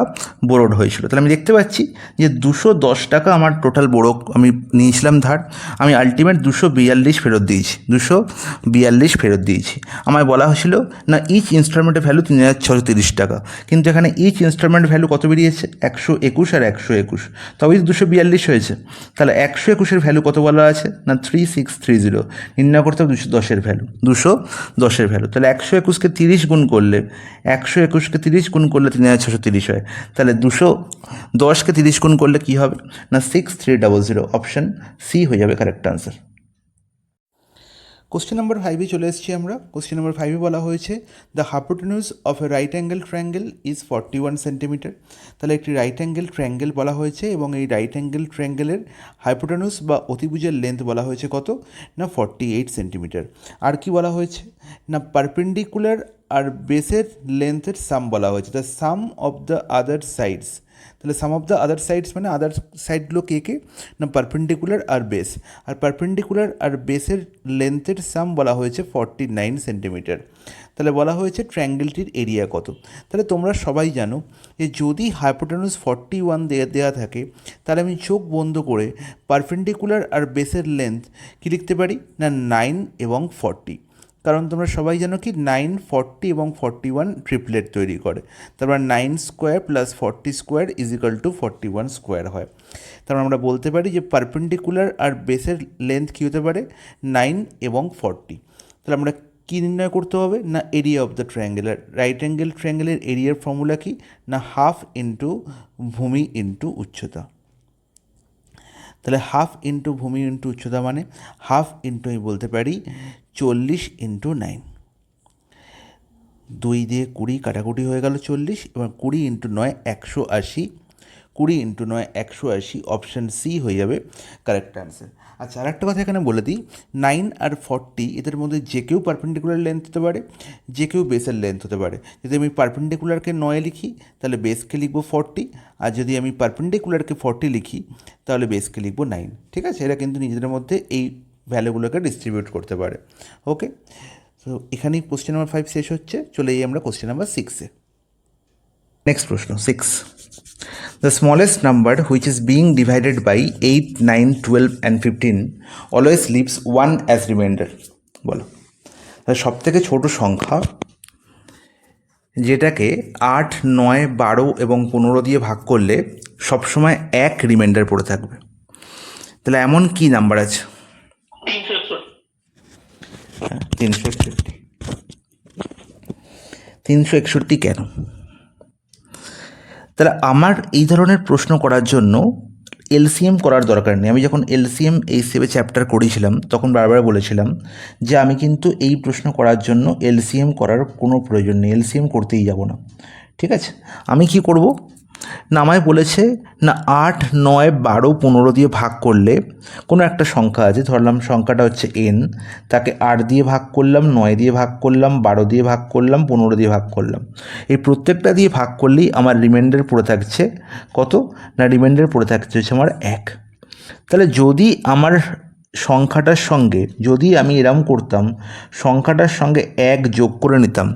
বোরোড হয়েছিল। তাহলে আমি দেখতে পাচ্ছি যে 210 টাকা আমার টোটাল বোরো আমি নিয়েছিলাম ধার, আমি আলটিমেট 242 ফেরত দিয়েছি, 242 ফেরত দিয়েছি। আমায় বলা হয়েছিল না ইচ ইনস্টলমেন্টের ভ্যালু 3630 টাকা, কিন্তু এখানে ইচ ইনস্টলমেন্ট ভ্যালু কত বেরিয়েছে 121 আর 121, তবেই 242 হয়েছে। তাহলে 121-এর ভ্যালু কত বলা আছে না 3630, নির্ণয় করতে হবে 210-এর ভ্যালু, 210-এর ভ্যালু। তাহলে 121-কে 30 গুণ করলে 30 3630 হয়। তাহলে 210-কে 30 গুণ করলে কী হবে না 6300, অপশান সি হয়ে যাবে কারেক্ট আনসার। কোশ্চেন নাম্বার 5-এ চলে এসেছি আমরা। কোশ্চেন নাম্বার 5-এ বলা হয়েছে the হাইপোটেনিউজ of A right angle triangle is 41 centimetre. তাহলে একটি রাইট অ্যাঙ্গেল ট্রায়াঙ্গেল বলা হয়েছে এবং এই রাইট অ্যাঙ্গেল ট্রায়াঙ্গেলের হাইপোটেনিউজ বা অতিভুজের লেন্থ বলা হয়েছে কত না 48 সেন্টিমিটার। আর কি বলা হয়েছে না পারপেন্ডিকুলার আর বেসের লেন্থের সাম বলা হয়েছে, the sum of the other sides. তাহলে sum of the other sides মানে আদার সাইডগুলো কে কে না পারপেন্ডিকুলার আর বেস, আর পারপেন্ডিকুলার আর বেসের লেন্থের সাম বলা হয়েছে 49 সেন্টিমিটার। তাহলে বলা হয়েছে ট্রায়াঙ্গেলটির এরিয়া কত। তাহলে তোমরা সবাই জানো যে যদি হাইপোটেনিউজ 41 দেওয়া থাকে তাহলে আমি চোখ বন্ধ করে পারপেন্ডিকুলার আর বেসের লেন্থ কী লিখতে পারি না 9 এবং 40, কারণ তোমরা সবাই জানো কি 9, 40 এবং 41 ট্রিপলেট তৈরি করে, তারপর 9 square plus 40 square is equal two 41 square হয়। তারপর আমরা বলতে পারি যে পারপেন্ডিকুলার আর বেসের লেন্থ কী হতে পারে 9 এবং 40। তাহলে আমরা কী নির্ণয় করতে হবে না area of the triangle. Right angle ট্রায়াঙ্গেলের এরিয়ার ফর্মুলা কি না হাফ ইন্টু ভূমি ইন্টু উচ্চতা। তাহলে হাফ ইন্টু ভূমি ইন্টু উচ্চতা মানে হাফ ইন্টু আমি বলতে পারি 40 ইন্টু 9, 2 দিয়ে 20 কাটাকুটি হয়ে গেল 40, এবার 20 ইন্টু 9 180, 20 ইন্টু 9 180, অপশান সি হয়ে যাবে কারেক্ট অ্যান্সার। আচ্ছা আর একটা কথা এখানে বলে দিই 9 আর 40 এদের মধ্যে যে কেউ পারপেন্ডিকুলার লেন্থ হতে পারে, যে কেউ বেসের লেন্থ হতে পারে। যদি আমি পারপেন্ডিকুলারকে 9 লিখি তাহলে বেসকে লিখবো 40, আর যদি আমি পারপেন্ডিকুলারকে 40 লিখি তাহলে বেসকে লিখবো 9। ঠিক আছে, এরা কিন্তু নিজেদের মধ্যে এই ভ্যালুগুলোকে ডিস্ট্রিবিউট করতে পারে। ওকে, তো এখানেই কোশ্চেন নাম্বার 5 শেষ হচ্ছে। চলে যাই আমরা কোশ্চেন নাম্বার 6-এ। নেক্সট প্রশ্ন 6, the smallest number which is being divided by 8, 9, 12 and 15 always leaves 1 as remainder. বলো, সব থেকে ছোটো সংখ্যা যেটাকে 8, 9, 12 এবং 15 দিয়ে ভাগ করলে সবসময় 1 রিমাইন্ডার পড়ে থাকবে। তাহলে এমন কি নাম্বার আছে 361 কেন? তাহলে আমার এই ধরনের প্রশ্ন করার জন্য এলসিএম করার দরকার নেই। আমি যখন এলসিএম এই সেভে চ্যাপ্টার করেছিলাম তখন বারবার বলেছিলাম যে আমি কিন্তু এই প্রশ্ন করার জন্য এলসিএম করার কোনো প্রয়োজন নেই, এলসিএম করতেই যাব না। ঠিক আছে, আমি কি করব না আমায় বলেছে না 8, 9, 12, 15 দিয়ে ভাগ করলে কোনো একটা সংখ্যা আছে, ধরলাম সংখ্যাটা হচ্ছে n, তাকে 8 দিয়ে ভাগ করলাম, 9 দিয়ে ভাগ করলাম, 12 দিয়ে ভাগ করলাম, 15 দিয়ে ভাগ করলাম। এই প্রত্যেকটা দিয়ে ভাগ করলেই আমার রিমাইন্ডার পড়ে থাকছে কত না রিমাইন্ডার পড়ে থাকছে হচ্ছে আমার 1। তাহলে যদি আমার সংখ্যাটার সঙ্গে যদি আমি এরম করতাম সংখ্যাটার সঙ্গে 1 যোগ করে নিতাম,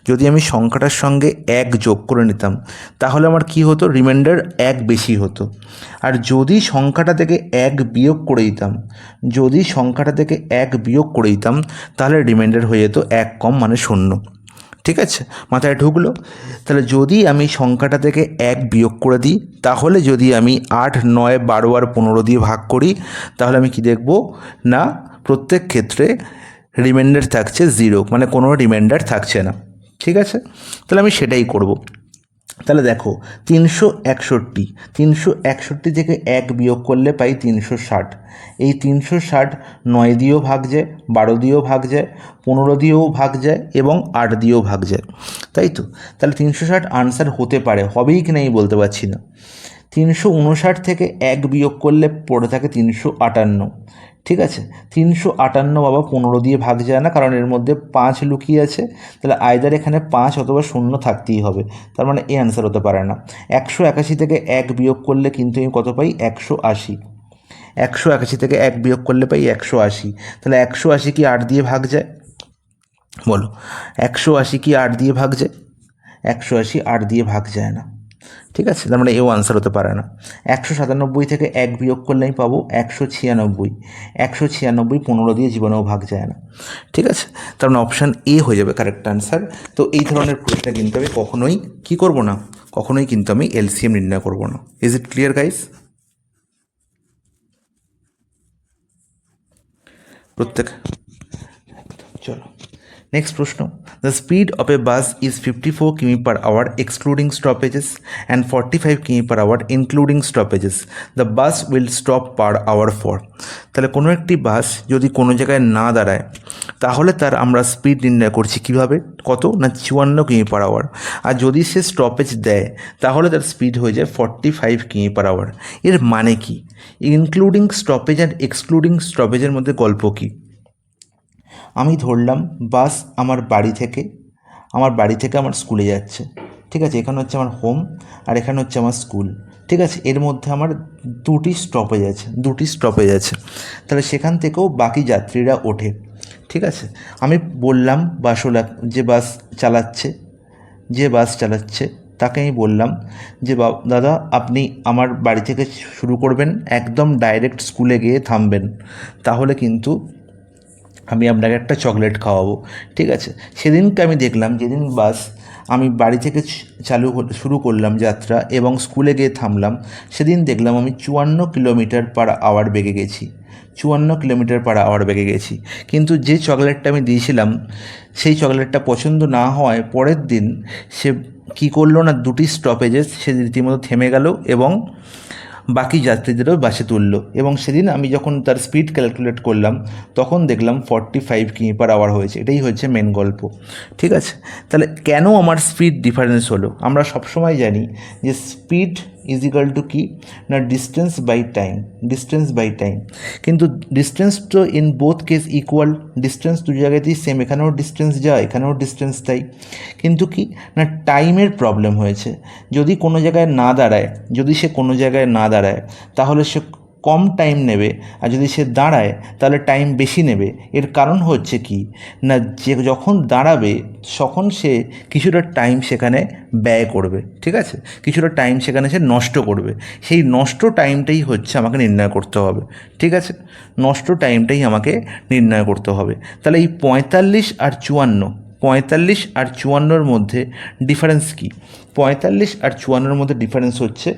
যদি আমি সংখ্যাটার সঙ্গে 1 যোগ করে নিতাম তাহলে আমার কি হতো রিমাইন্ডার 1 বেশি হতো। আর যদি সংখ্যাটা থেকে 1 বিয়োগ করে দিতাম, যদি সংখ্যাটা থেকে 1 বিয়োগ করে দিতাম তাহলে রিমাইন্ডার হয়ে যেত 1 কম মানে 0। ঠিক আছে, মাথায় ঢুকলো? তাহলে যদি আমি সংখ্যাটা থেকে 1 বিয়োগ করে দিই, তাহলে যদি আমি 8, 9, 12 আর 15 দিয়ে ভাগ করি তাহলে আমি কি দেখব না প্রত্যেক ক্ষেত্রে রিমাইন্ডার থাকছে 0, মানে কোনো রিমাইন্ডার থাকছে না। ঠিক আছে, তাহলে আমি সেটাই করব। তাহলে দেখো 361 থেকে 1 বিয়োগ করলে পাই 360, এই 360 9 দিয়েও ভাগ যায়, 12 দিয়েও ভাগ যায়, 15 দিয়েও ভাগ যায় এবং 8 দিয়েও ভাগ যায়, তাই তো? তাহলে 360 আনসার হতে পারে, হবেই কি না আমি বলতে পারছি না। 359 থেকে 1 বিয়োগ করলে পড়ে থাকে 358। ঠিক আছে, 358 বাবা 15 দিয়ে ভাগ যায় না, কারণ এর মধ্যে 5 লুকিয়ে আছে। তাহলে আইদার এখানে 5 অথবা 0 থাকতেই হবে, তার মানে এই অ্যান্সার হতে পারে না। 181 থেকে 1 বিয়োগ করলে কিন্তু আমি কত পাই? 180। 181 থেকে 1 বিয়োগ করলে পাই 180। তাহলে 180 কি 8 দিয়ে ভাগ যায়? বলো, 180 কি 8 দিয়ে ভাগ যায়? 180 8 দিয়ে ভাগ যায় না। ঠিক আছে, তার মানে এও আনসার হতে পারে না। 197 থেকে 1 বিয়োগ করলে আমি পাবো 196। 196 15 দিয়ে জীবনেও ভাগ যায় না। ঠিক আছে, তার মানে অপশান এ হয়ে যাবে কারেক্ট আনসার। তো এই ধরনের প্রশ্নে কিন্তু আমি কখনোই কী করবো না, কখনোই কিন্তু আমি এলসিএম নির্ণয় করবো না। Is it clear guys? প্রত্যেক, চলো নেক্সট প্রশ্ন। The speed of a bus is 54 কিমি per hour excluding stoppages and 45 কিমি per hour including stoppages. The bus will stop per hour for. তাহলে কোনো একটি বাস যদি কোনো জায়গায় না দাঁড়ায়, তাহলে তার আমরা স্পিড নির্ণয় করছি কীভাবে? কত না 54 কিমি পার আওয়ার। আর যদি সে স্টপেজ দেয় তাহলে তার স্পিড হয়ে যায় 45 কিমি পার আওয়ার। এর মানে কি? ইনক্লুডিং স্টপেজ অ্যান্ড এক্সক্লুডিং স্টপেজের মধ্যে গল্প কী? আমি ধরলাম বাস আমার বাড়ি থেকে আমার স্কুলে যাচ্ছে। ঠিক আছে, এখানে হচ্ছে আমার হোম আর এখানে হচ্ছে আমার স্কুল। ঠিক আছে, এর মধ্যে আমার দুটি স্টপেজ আছে। তাহলে সেখান থেকেও বাকি যাত্রীরা ওঠে। ঠিক আছে, আমি বললাম যে বাস চালাচ্ছে তাকে আমি বললাম যে দাদা আপনি আমার বাড়ি থেকে শুরু করবেন, একদম ডাইরেক্ট স্কুলে গিয়ে থামবেন, তাহলে কিন্তু আমি আপনাকে একটা চকলেট খাওয়াবো। ঠিক আছে, সেদিনকে আমি দেখলাম, যেদিন বাস আমি বাড়ি থেকে শুরু করলাম যাত্রা এবং স্কুলে গিয়ে থামলাম, সেদিন দেখলাম আমি 54 কিলোমিটার পার আওয়ার বেগে গেছি। 54 কিলোমিটার পার আওয়ার বেগে গেছি। কিন্তু যে চকলেটটা আমি দিয়েছিলাম সেই চকলেটটা পছন্দ না হওয়ায় পরের দিন সে কী করলো না, দুটি স্টপেজে সে রীতিমতো থেমে গেল এবং বাকি যাত্রীদেরও বাসে তুললো। এবং সেদিন আমি যখন তার স্পিড ক্যালকুলেট করলাম তখন দেখলাম 45 কিমি পার আওয়ার হয়েছে। এটাই হচ্ছে মেন গল্প। ঠিক আছে, তাহলে কেন আমার স্পিড ডিফারেন্স হলো? আমরা সবসময় জানি যে স্পিড ইজ ইকাল টু কি না ডিস্টেন্স বাই টাইম। কিন্তু ডিস্টেন্স তো in both case equal, distance দু জায়গাতেই সেম, এখানেও ডিস্টেন্স যা এখানেও ডিস্টেন্স তাই। কিন্তু কি না টাইমের প্রবলেম হয়েছে। যদি কোনো জায়গায় না দাঁড়ায় তাহলে সে কম টাইম নেবে, আর যদি সে দাঁড়ায় তাহলে টাইম বেশি নেবে। এর কারণ হচ্ছে কি না যখন দাঁড়াবে তখন সে কিছুটা টাইম সেখানে ব্যয় করবে। ঠিক আছে, কিছুটা টাইম সেখানে সে নষ্ট করবে। সেই নষ্ট টাইমটাই হচ্ছে আমাকে নির্ণয় করতে হবে। ঠিক আছে, নষ্ট টাইমটাই আমাকে নির্ণয় করতে হবে। তাহলে এই 45 আর 54 মধ্যে ডিফারেন্স কি? 45 আর 54 মধ্যে ডিফারেন্স হচ্ছে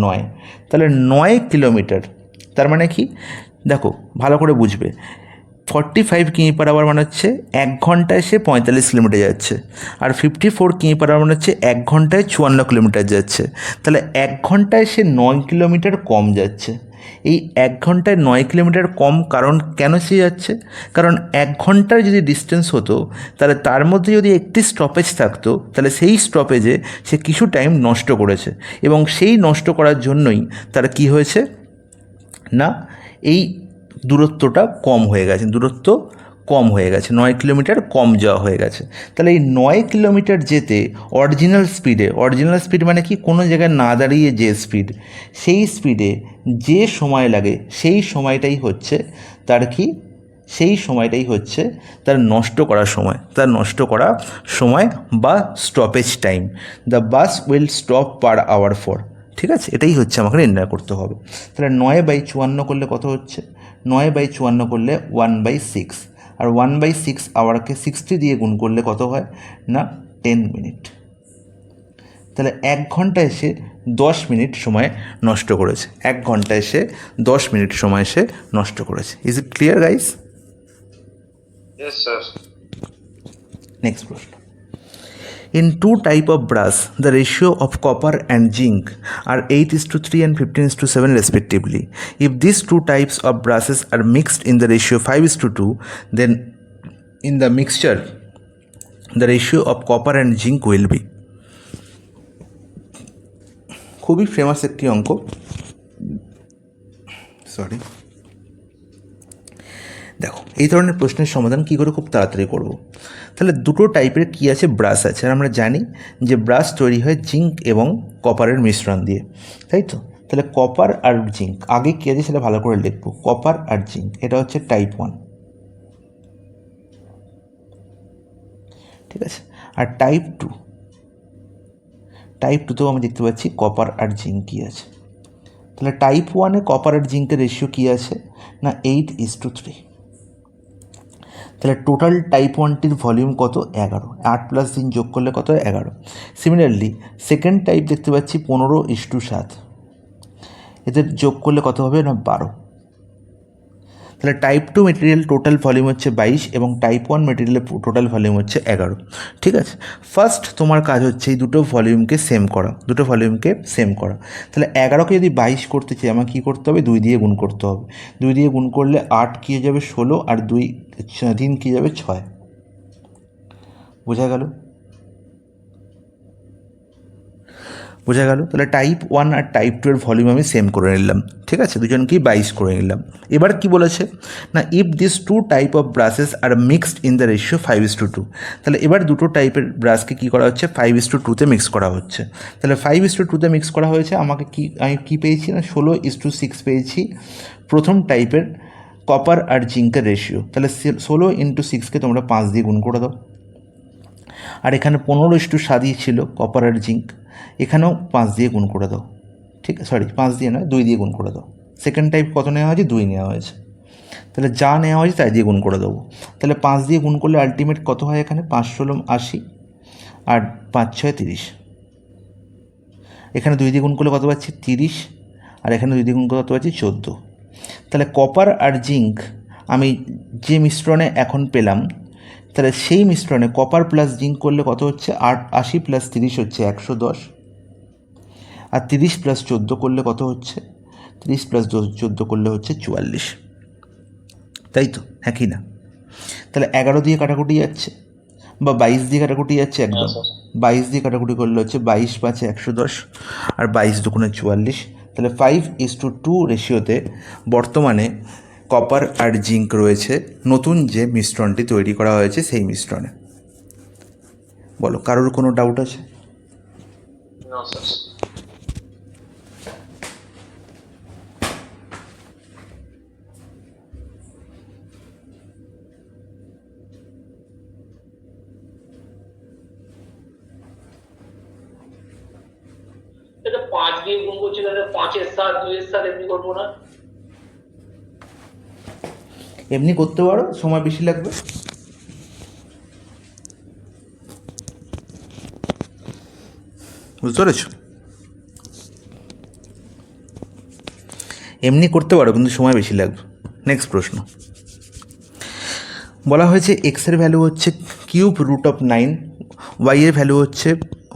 9। তাহলে 9 কিলোমিটার, তার মানে কি দেখো ভালো করে বুঝবে। 45 কিমি পার আওয়ার মানে হচ্ছে 1 ঘন্টায় সে 45 কিলোমিটার যাচ্ছে, আর 54 কিমি পার আওয়ার মানে হচ্ছে 1 ঘন্টায় 54 কিলোমিটার যাচ্ছে। তাহলে 1 ঘন্টায় সে 9 কিলোমিটার কম যাচ্ছে। এই 1 ঘন্টায় 9 কিলোমিটার কম কেন সে যাচ্ছে? কারণ 1 ঘন্টার যদি ডিস্টেন্স হতো তাহলে তার মধ্যে যদি একটি স্টপেজ থাকতো, তাহলে সেই স্টপেজে সে কিছু টাইম নষ্ট করেছে, এবং সেই নষ্ট করার জন্যই তার কি হয়েছে না এই দূরত্বটা কম হয়ে গেছে, 9 কিলোমিটার কম যাওয়া হয়ে গেছে। তাহলে এই 9 কিলোমিটার যেতে অরিজিনাল স্পিড মানে কি কোনো জায়গায় না দাঁড়িয়ে যে স্পিড, সেই স্পিডে যে সময় লাগে সেই সময়টাই হচ্ছে তার নষ্ট করা সময় বা stoppage time. The bus will stop per hour for. ঠিক আছে, এটাই হচ্ছে আমাকে নির্ণয় করতে হবে। তাহলে 9/54 করলে কত হচ্ছে? 9/54 করলে 1/6, আর 1/6 আওয়ারকে 60 দিয়ে গুণ করলে কত হয় না 10 মিনিট। তাহলে 1 ঘন্টায় সে 10 মিনিট সময় নষ্ট করেছে। 1 ঘন্টায় সে 10 মিনিট সময় সে নষ্ট করেছে। Is it clear guys? Yes, sir. Next প্রশ্ন। In two type of brass, the ratio of copper and zinc are 8:3 and 15:7 respectively. If these two types of brasses are mixed in the ratio 5:2, then in the mixture, the ratio of copper and zinc will be. খুবই famous একটি অঙ্ক, sorry. দেখো এই ধরনের প্রশ্নের সমাধান কী করে খুব তাড়াতাড়ি করব। তাহলে দুটো টাইপের কী আছে, ব্রাশ আছে, আর আমরা জানি যে ব্রাশ তৈরি হয় জিঙ্ক এবং কপারের মিশ্রণ দিয়ে, তাই তো। তাহলে কপার আর জিঙ্ক, আগে কী আছে সেটা ভালো করে লিখবো, কপার আর জিঙ্ক, এটা হচ্ছে টাইপ 1, ঠিক আছে। আর টাইপ 2, টাইপ 2তেও আমি দেখতে পাচ্ছি কপার আর জিঙ্ক কী আছে। তাহলে টাইপ 1-এ কপার আর জিঙ্কের রেশিও কী আছে না 8:3। তাহলে টোটাল টাইপ 1টির ভলিউম কত, 11, 8 প্লাস 3 যোগ করলে কত, 11। সিমিলারলি সেকেন্ড টাইপ দেখতে পাচ্ছি 15:7, এদের যোগ করলে কত হবে না 12। তাহলে টাইপ 2 মেটেরিয়াল টোটাল ভলিউম হচ্ছে 22 এবং টাইপ 1 মেটেরিয়ালের টোটাল ভলিউম হচ্ছে 11, ঠিক আছে। ফার্স্ট তোমার কাজ হচ্ছে এই দুটো ভলিউমকে সেম করা, তাহলে 11কে যদি 22 করতে চাই আমার কী করতে হবে, 2 দিয়ে গুণ করতে হবে। 2 দিয়ে গুণ করলে 8 কী হয়ে যাবে 16, আর 3 কী যাবে 6, বোঝা গেল। তাহলে টাইপ 1 আর টাইপ 2 এর ভলিউম আমি সেম করে নিলাম, ঠিক আছে, দুজনকেই 22 করে নিলাম। এবার কি বলেছে না, if this two type of brushes are mixed in the ratio 5:2, তাহলে এবার দুটো টাইপের ব্রাশকে কী করা হচ্ছে, 5:2-তে মিক্স করা হচ্ছে। তাহলে 5:2-তে মিক্স করা হয়েছে, আমি কী পেয়েছি না 16:6 পেয়েছি প্রথম টাইপের কপার আর জিঙ্কের রেশিও। তাহলে 16 × 6কে তোমরা 5 দিয়ে গুণ করে দাও। আর এখানে 15:7 ছিল কপার আর জিঙ্ক, এখানেও 5 দিয়ে গুণ করে দাও, ঠিক আছে, 5 দিয়ে নয় 2 দিয়ে গুণ করে দাও। সেকেন্ড টাইপ কত নেওয়া হয়েছে, 2 নেওয়া হয়েছে। তাহলে যা নেওয়া হয়েছে তাই দিয়ে গুণ করে দেবো। তাহলে 5 দিয়ে গুণ করলে আলটিমেট কত হয়, এখানে 5×16 80, আর 5×6 30। এখানে 2 দিয়ে গুণ করলে কত পাচ্ছি 30, আর এখানে 2 দিয়ে গুণ করলে কত পাচ্ছি 14। তাহলে কপার আর জিঙ্ক আমি যে মিশ্রণে এখন পেলাম, তাহলে সেই মিশ্রণে কপার প্লাস জিঙ্ক করলে কত হচ্ছে, 80 + 30 হচ্ছে 110, আর 30 + 14 করলে কত হচ্ছে, 30 + 14 করলে হচ্ছে 44, তাই তো, হ্যাঁ কি না। তাহলে 11 দিয়ে কাটাকুটি যাচ্ছে বা 22 দিয়ে কাটাকুটি যাচ্ছে, একদম 22 দিয়ে কাটাকুটি করলে হচ্ছে 22 × 5 = 110, আর 22 × 2 = 44। তাহলে 5:2 রেশিওতে বর্তমানে কপার আর জিঙ্ক রয়েছে নতুন যে মিশ্রণটি তৈরি করা হয়েছে সেই মিশ্রণে। বলো, কারোর কোনো ডাউট আছে? No, sir. এটা 5 দিয়ে গুণ করছি, তাহলে 5-এর 7, 2-এর 7 এমনি করবো না? এমনি করতে পারো, সময় বেশি লাগবে। বুঝতে পেরেছো? এমনি করতে পারো কিন্তু সময় বেশি লাগবে। নেক্সট প্রশ্ন বলা হয়েছে এক্সের ভ্যালু হচ্ছে √9, ওয়াইয়ের ভ্যালু হচ্ছে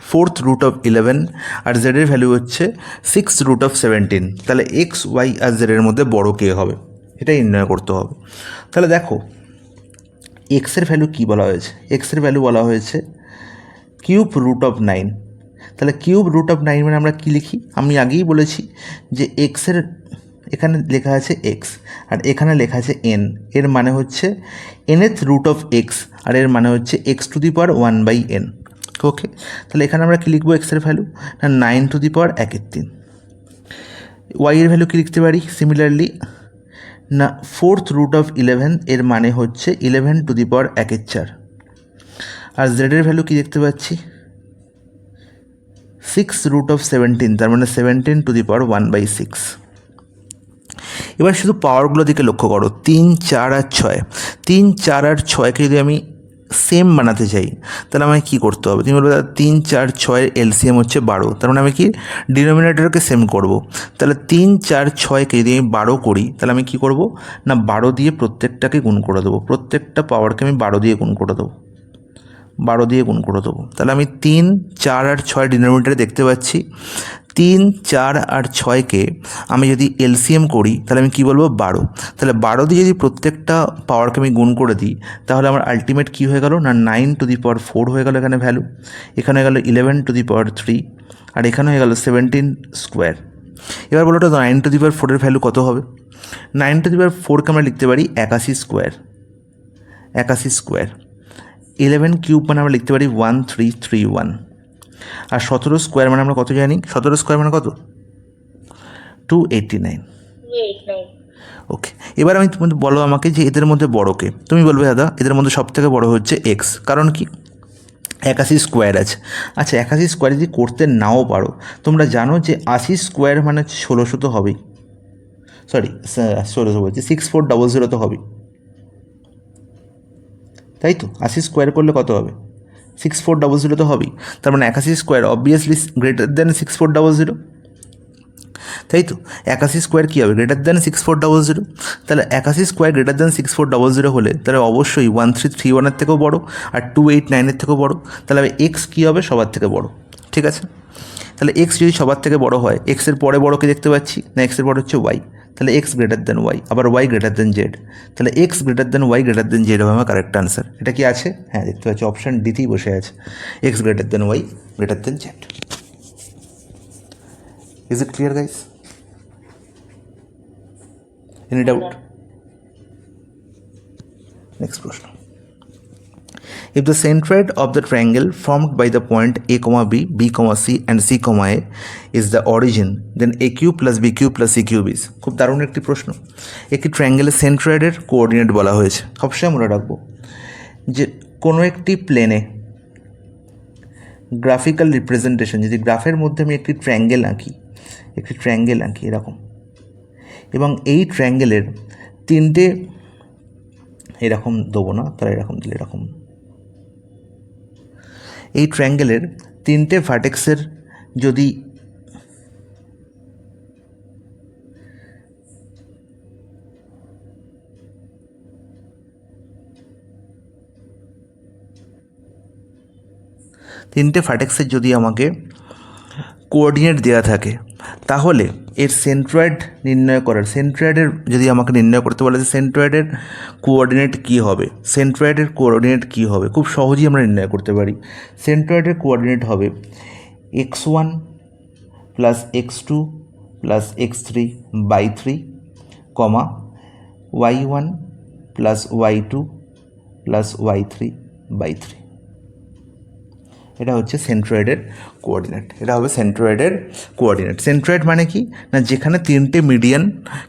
4th√11, আর জেডের ভ্যালু হচ্ছে 6th√17। তাহলে এক্স, ওয়াই আর জেডের মধ্যে বড় কে হবে, এটাই নির্ণয় করতে হবে। তাহলে দেখো এক্সের ভ্যালু কী বলা হয়েছে, এক্সের ভ্যালু বলা হয়েছে √9। তাহলে √9 মানে আমরা কী লিখি, আমি আগেই বলেছি যে এক্সের এখানে লেখা আছে এক্স আর এখানে লেখা আছে এন, এর মানে হচ্ছে nth √x, আর এর মানে হচ্ছে x⁴1/n। ওকে, তাহলে এখানে আমরা কী লিখবো এক্সের ভ্যালু না 9⁻1/3। ওয়াইয়ের ভ্যালু কী লিখতে পারি সিমিলারলি না 4th√11, এর মানে হচ্ছে 11⁻1/4। আর জেডের ভ্যালু কী দেখতে পাচ্ছি 6√17, তার মানে 17⁻1/6। এবার শুধু পাওয়ারগুলো দিকে লক্ষ্য করো, 3, 4 আর 6। 3, 4 আর 6কে যদি আমি সেম বানাতে চাই তাহলে আমাকে কী করতে হবে, তুমি বলবে 3, 4, 6 এলসিএম হচ্ছে 12, তার মানে আমি কি ডিনোমিনেটরকে সেম করব। তাহলে 3, 4, 6কে যদি আমি 12 করি তাহলে আমি কী করব না 12 দিয়ে প্রত্যেকটাকে গুণ করে দেবো, প্রত্যেকটা পাওয়ারকে আমি 12 দিয়ে গুণ করে দেবো, 12 দিয়ে গুণ করে দেবো। তাহলে আমি 3, 4 আর 6 ডিনোমিনেটরে দেখতে পাচ্ছি 3, 4 আর 6কে আমি যদি এলসিএম করি তাহলে আমি কী বলবো 12। তাহলে 12 দিয়ে যদি প্রত্যেকটা পাওয়ারকে আমি গুণ করে দিই তাহলে আমার আলটিমেট কী হয়ে গেল না 9⁴ হয়ে গেল এখানে ভ্যালু, এখানে হয়ে গেল 11⁻3 আর এখানে হয়ে গেল 17 স্কোয়ার। এবার বলো তো 9⁴ এর ভ্যালু কত হবে? 9⁴ আমরা লিখতে পারি 81 স্কোয়ার, 81 স্কোয়ার। 11 কিউব মানে আমরা লিখতে পারি 1331। আর 17 স্কোয়ার মানে আমরা কত জানি? 17 স্কোয়ার মানে কত? 289। ওকে, এবার আমি তুমি বলো আমাকে যে এদের মধ্যে বড়কে, তুমি বলবে দাদা এদের মধ্যে সব থেকে বড় হচ্ছে এক্স, কারণ কি 81 স্কোয়ার আছে। আচ্ছা 81 স্কোয়ার যদি করতে নাও পারো, তোমরা জানো যে 80 স্কোয়ার মানে 1600 তো হবেই, সরি 1600 বলছি 6400 তো হবেই, তাই তো? 80 স্কোয়ার করলে কত হবে? 6400 তো হবেই। তার মানে 81 স্কোয়ার অবভিয়াসলি গ্রেটার দেন 6400, তাই তো? 81 স্কোয়ার কী হবে? Greater than 6400। তাহলে 81 স্কোয়ার গ্রেটার দেন 6400 হলে তাহলে অবশ্যই 1331 থেকেও বড়ো আর 289 থেকেও বড়ো। তাহলে এক্স কী হবে? সবার থেকে বড়ো, ঠিক আছে? তাহলে এক্স যদি সবার থেকে বড়ো হয়, এক্সের পরে বড়োকে দেখতে পাচ্ছি না, এক্সের পরে হচ্ছে ওয়াই, তাহলে এক্স গ্রেটার দেন ওয়াই, আবার ওয়াই গ্রেটার দেন জেড, তাহলে x greater than y greater than z হবে আমার কারেক্ট আনসার। এটা কি আছে? হ্যাঁ, দেখতে পাচ্ছি অপশান ডিতেই বসে আছে, x greater than y greater than z. Is it clear guys? Any doubt? Next question. If the centroid of the triangle formed by the point A, B, B, C and C, A is the origin, then AQ plus BQ plus CQ is. খুব দারুণ একটি প্রশ্ন। একটি ট্রায়াঙ্গেলের সেন্ট্রয়েডের coordinate বলা হয়েছে। সবসময় মনে রাখবো যে কোনো একটি প্লেনে গ্রাফিক্যাল রিপ্রেজেন্টেশন, যদি গ্রাফের মধ্যে আমি একটি ট্রায়াঙ্গেল আঁকি এরকম, এবং এই ট্রায়াঙ্গেলের তিনটে, এরকম দেবো না, তারা এরকম দিলে এরকম, এই ট্রায়াঙ্গেলের তিনটে ভার্টেক্সের যদি আমাকে কোঅর্ডিনেট দেওয়া থাকে তাহলে এর সেন্ট্রয়েড নির্ণয় করার, সেন্ট্রয়েডের যদি আমাকে নির্ণয় করতে বলে যে সেন্ট্রয়েডের কোঅর্ডিনেট কী হবে, খুব সহজেই আমরা নির্ণয় করতে পারি। সেন্ট্রয়েডের কোঅর্ডিনেট হবে x1 plus x2 plus x3 by 3, y1 plus y2 plus y3 by 3। এটা হচ্ছে সেন্ট্রয়েডের কোঅর্ডিনেট। সেন্ট্রয়েড মানে কি না, যেখানে তিনটে মিডিয়ান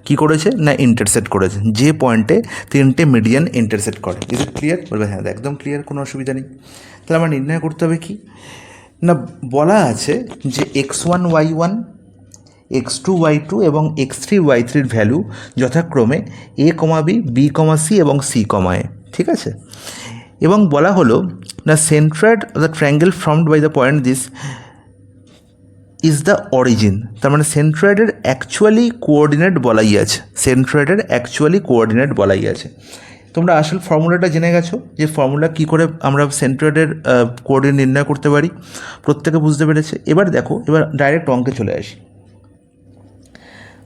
কি করেছে না ইন্টারসেক্ট করেছে, যে পয়েন্টে তিনটে মিডিয়ান ইন্টারসেক্ট করে। Is it clear? বলবে হ্যাঁ একদম ক্লিয়ার, কোনো অসুবিধা নেই। তাহলে আমার নির্ণয় করতে হবে কি না, বলা আছে যে x1 y1, x2 y2 এবং x3 y3 ভ্যালু যথাক্রমে A, B, B, C এবং C, A, ঠিক আছে? এবং বলা হলো না centroid of the triangle formed by the point this is the origin. তার মানে সেন্ট্রয়েডের অ্যাকচুয়ালি কোঅর্ডিনেট বলাই আছে। তোমরা আসল ফর্মুলাটা জেনে গেছো, যে ফর্মুলা কী করে আমরা সেন্ট্রয়েডের কোঅর্ডিনেট নির্ণয় করতে পারি, প্রত্যেকে বুঝতে পেরেছে। এবার দেখো, এবার ডাইরেক্ট অঙ্কে চলে আসি।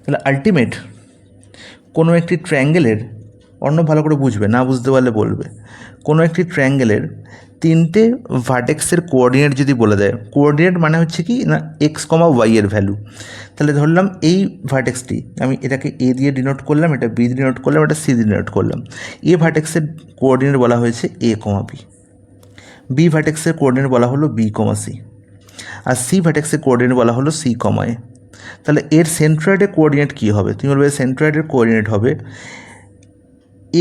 তাহলে আলটিমেট কোনো একটি ট্রায়াঙ্গেলের, অন্য ভালো করে বুঝবে, না বুঝতে পারলে বলবে, কোনো একটি ট্রায়াঙ্গেলের তিনটে ভার্টেক্সের কোঅর্ডিনেট যদি বলে দেয়, কোঅর্ডিনেট মানে হচ্ছে কি না এক্স, ওয়াই এর ভ্যালু। তাহলে ধরলাম এই ভার্টেক্সটি, আমি এটাকে এ দিয়ে ডিনোট করলাম, এটা বি দিয়ে ডিনোট করলাম, এটা সি দিয়ে ডিনোট করলাম। এ ভার্টেক্সের কোঅর্ডিনেট বলা হয়েছে এ, বি। বি ভার্টেক্সের কোঅর্ডিনেট বলা হলো বি, সি। আর সি ভার্টেক্সের কোঅর্ডিনেট বলা হলো সি, এ। তাহলে এর সেন্ট্রয়েডের কোঅর্ডিনেট কী হবে? তুমি বলবে সেন্ট্রয়েডের কোঅর্ডিনেট হবে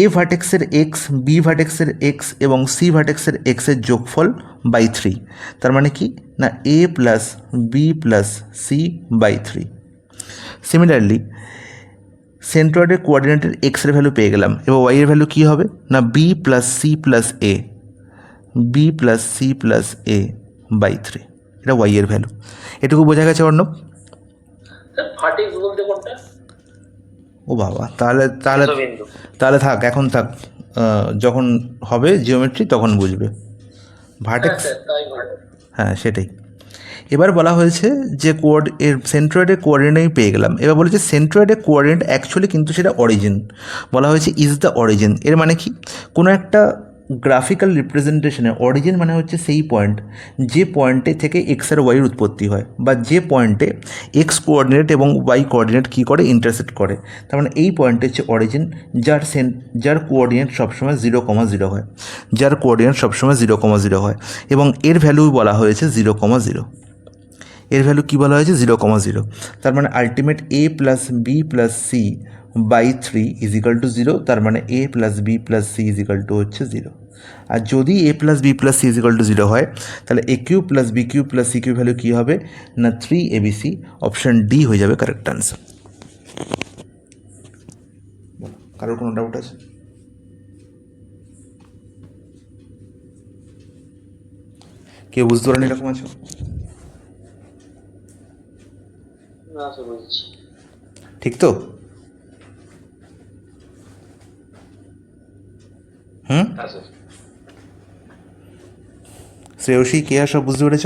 এ ভার্টেক্সের এক্স, বি ভার্টেক্সের এক্স এবং সি ভার্টেক্সের এক্সের যোগফল বাই 3। তার মানে কি না A plus B plus C by 3। Similarly সেন্ট্রয়েডের কোঅর্ডিনেটের এক্সের ভ্যালু পেয়ে গেলাম, এবার ওয়াইয়ের ভ্যালু কী হবে না b plus c plus a, by 3। এটা ওয়াইয়ের ভ্যালু। এটুকু বোঝা গেছে অর্ণব? ভার্টেক্স বলতে কোনটা? ও বাবা, তাহলে থাক, এখন থাক, যখন হবে জিওমেট্রি তখন বুঝবে ভার্টেক্স। হ্যাঁ সেটাই। এবার বলা হয়েছে যে এর সেন্ট্রয়েডের কোঅর্ডিনেট আমি পেয়ে গেলাম। এবার বলেছে সেন্ট্রয়েডের কোঅর্ডিনেট অ্যাকচুয়ালি কিন্তু সেটা অরিজিন, বলা হয়েছে ইজ দ্য অরিজিন। এর মানে কি, কোনো একটা গ্রাফিক্যাল রিপ্রেজেন্টেশনে অরিজিন মানে হচ্ছে সেই পয়েন্ট যে পয়েন্টে থেকে এক্স আর ওয়াইয়ের উৎপত্তি হয়, বা যে পয়েন্টে এক্স কোঅর্ডিনেট এবং ওয়াই কোঅর্ডিনেট কী করে, ইন্টারসেক্ট করে। তার মানে এই পয়েন্টে হচ্ছে অরিজিন, যার কোঅর্ডিনেট সবসময় 0,0 হয়, যার কোঅর্ডিনেট সবসময় 0,0 হয়, এবং এর ভ্যালু বলা হয়েছে 0,0। এর ভ্যালু কী বলা হয়েছে, 0,0। তার মানে ultimate a plus B plus C by 3 is equal to 0। তার মানে a plus B plus c is equal to হচ্ছে 0। আর যদি a plus B plus c is equal to 0 হয়, তাহলে a cube plus b cube plus c cube value কী হবে না 3abc। অপশান ডি হয়ে যাবে কারেক্ট আনসার। কারোর কোনো ডাউট আছে? কেউ বুঝতে পারেন এরকম আছে? না স্যার বুঝছি। ঠিক তো? হ্যাঁ স্যার। শ্রেয়সী, কেয়া সব বুঝতে পেরেছ?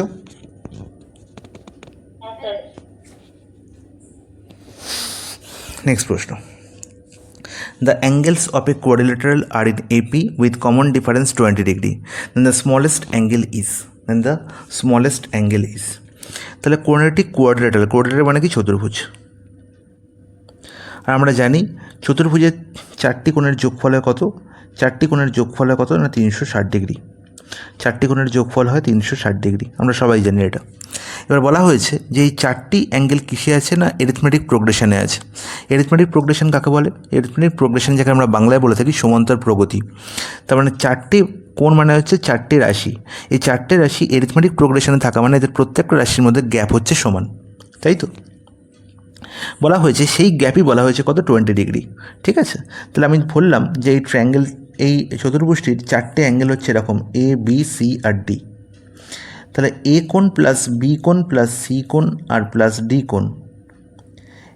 নেক্সট প্রশ্ন। The angles of a quadrilateral are in AP with common difference 20 degree. Then the smallest angle is. তাহলে কোণটি কোয়াড্রিলেটারাল মানে কি, চতুর্ভুজ। আর আমরা জানি চতুর্ভুজের 4টি কোণের যোগফল হয় কত? 4টি কোণের যোগফল হয় কত না 360 ডিগ্রি। 4টি কোণের যোগফল হয় 360 ডিগ্রি, আমরা সবাই জানি এটা। এবার বলা হয়েছে যে এই 4টি অ্যাঙ্গেল কিসে আছে না এরিথমেটিক প্রোগ্রেশনে আছে। এরিথমেটিক প্রোগ্রেশন কাকে বলে? এরিথমেটিক প্রোগ্রেশন যাকে আমরা বাংলায় বলে থাকি সমান্তর প্রগতি। তার মানে 4টি কোণ মানে হচ্ছে 4টি রাশি। এই 4টে রাশি এরিথমেটিক প্রোগ্রেশনে থাকা মানে এদের প্রত্যেকটা রাশির মধ্যে গ্যাপ হচ্ছে সমান, তাই তো? বলা হয়েছে সেই গ্যাপই বলা হয়েছে কত, 20 ডিগ্রি। ঠিক আছে, তাহলে আমি বললাম যে এই চতুর্ভুজটির 4টে অ্যাঙ্গেল হচ্ছে এরকম A B C R D. তাহলে এ কোণ প্লাস বি কোণ প্লাস সি কোণ আর প্লাস ডি কোণ,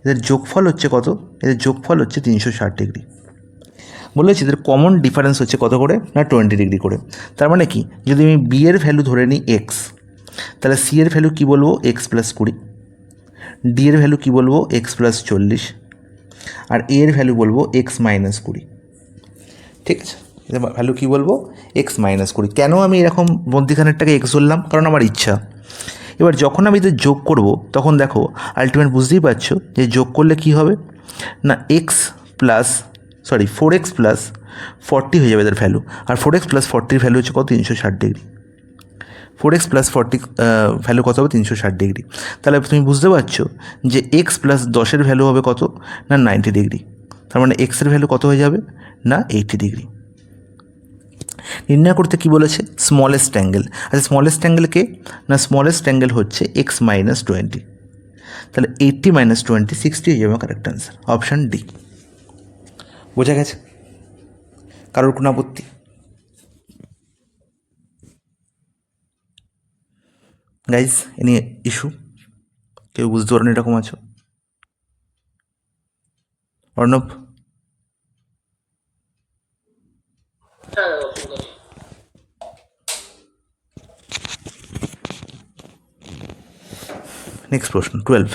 এদের যোগফল হচ্ছে কত? এদের যোগফল হচ্ছে 360 ডিগ্রি। বলেছি এদের কমন ডিফারেন্স হচ্ছে কত করে না 20 ডিগ্রি করে। তার মানে কি, যদি আমি বি এর ভ্যালু ধরে নিই এক্স, তাহলে সি এর ভ্যালু কী বলবো, এক্স প্লাস 20। ডি এর ভ্যালু কী বলবো, এক্স প্লাস 40। আর এ এর ভ্যালু বলবো এক্স মাইনাস 20। ঠিক আছে, এদের ভ্যালু কী বলবো, এক্স মাইনাস 20। কেন আমি এরকম মধ্যিখানেরটাকে এক্স ধরলাম, কারণ আমার ইচ্ছা। এবার যখন আমি এদের যোগ করব তখন দেখো আলটিমেট বুঝতেই পারছো যে যোগ করলে কি হবে না ফোর এক্স প্লাস 40 হয়ে যাবে এদের ভ্যালু। আর 4x প্লাস 40 ভ্যালু হচ্ছে কত, 360 ডিগ্রি। 4x প্লাস 40 ভ্যালু কত হবে, 360 ডিগ্রি। তাহলে তুমি বুঝতে পারছো যে এক্স প্লাস 10-এর ভ্যালু হবে কত না 90 ডিগ্রি। তার মানে এক্সের ভ্যালু কত হয়ে যাবে না 80 ডিগ্রি। নির্ণয় করতে কি বলেছে, স্মলেস্ট অ্যাঙ্গেল। আচ্ছা স্মলেস্ট অ্যাঙ্গেল কে না, স্মলেস্ট অ্যাঙ্গেল হচ্ছে এক্স মাইনাস 20। তাহলে 80 মাইনাস 20 60 হয়ে যাবে কারেক্ট আনসার, অপশান ডি। বোঝা গেছে? কারোর কোনো আপত্তি? Guys any issue? কেউ বুঝতে পারেন এরকম আছো? Arnab? Next question, 12.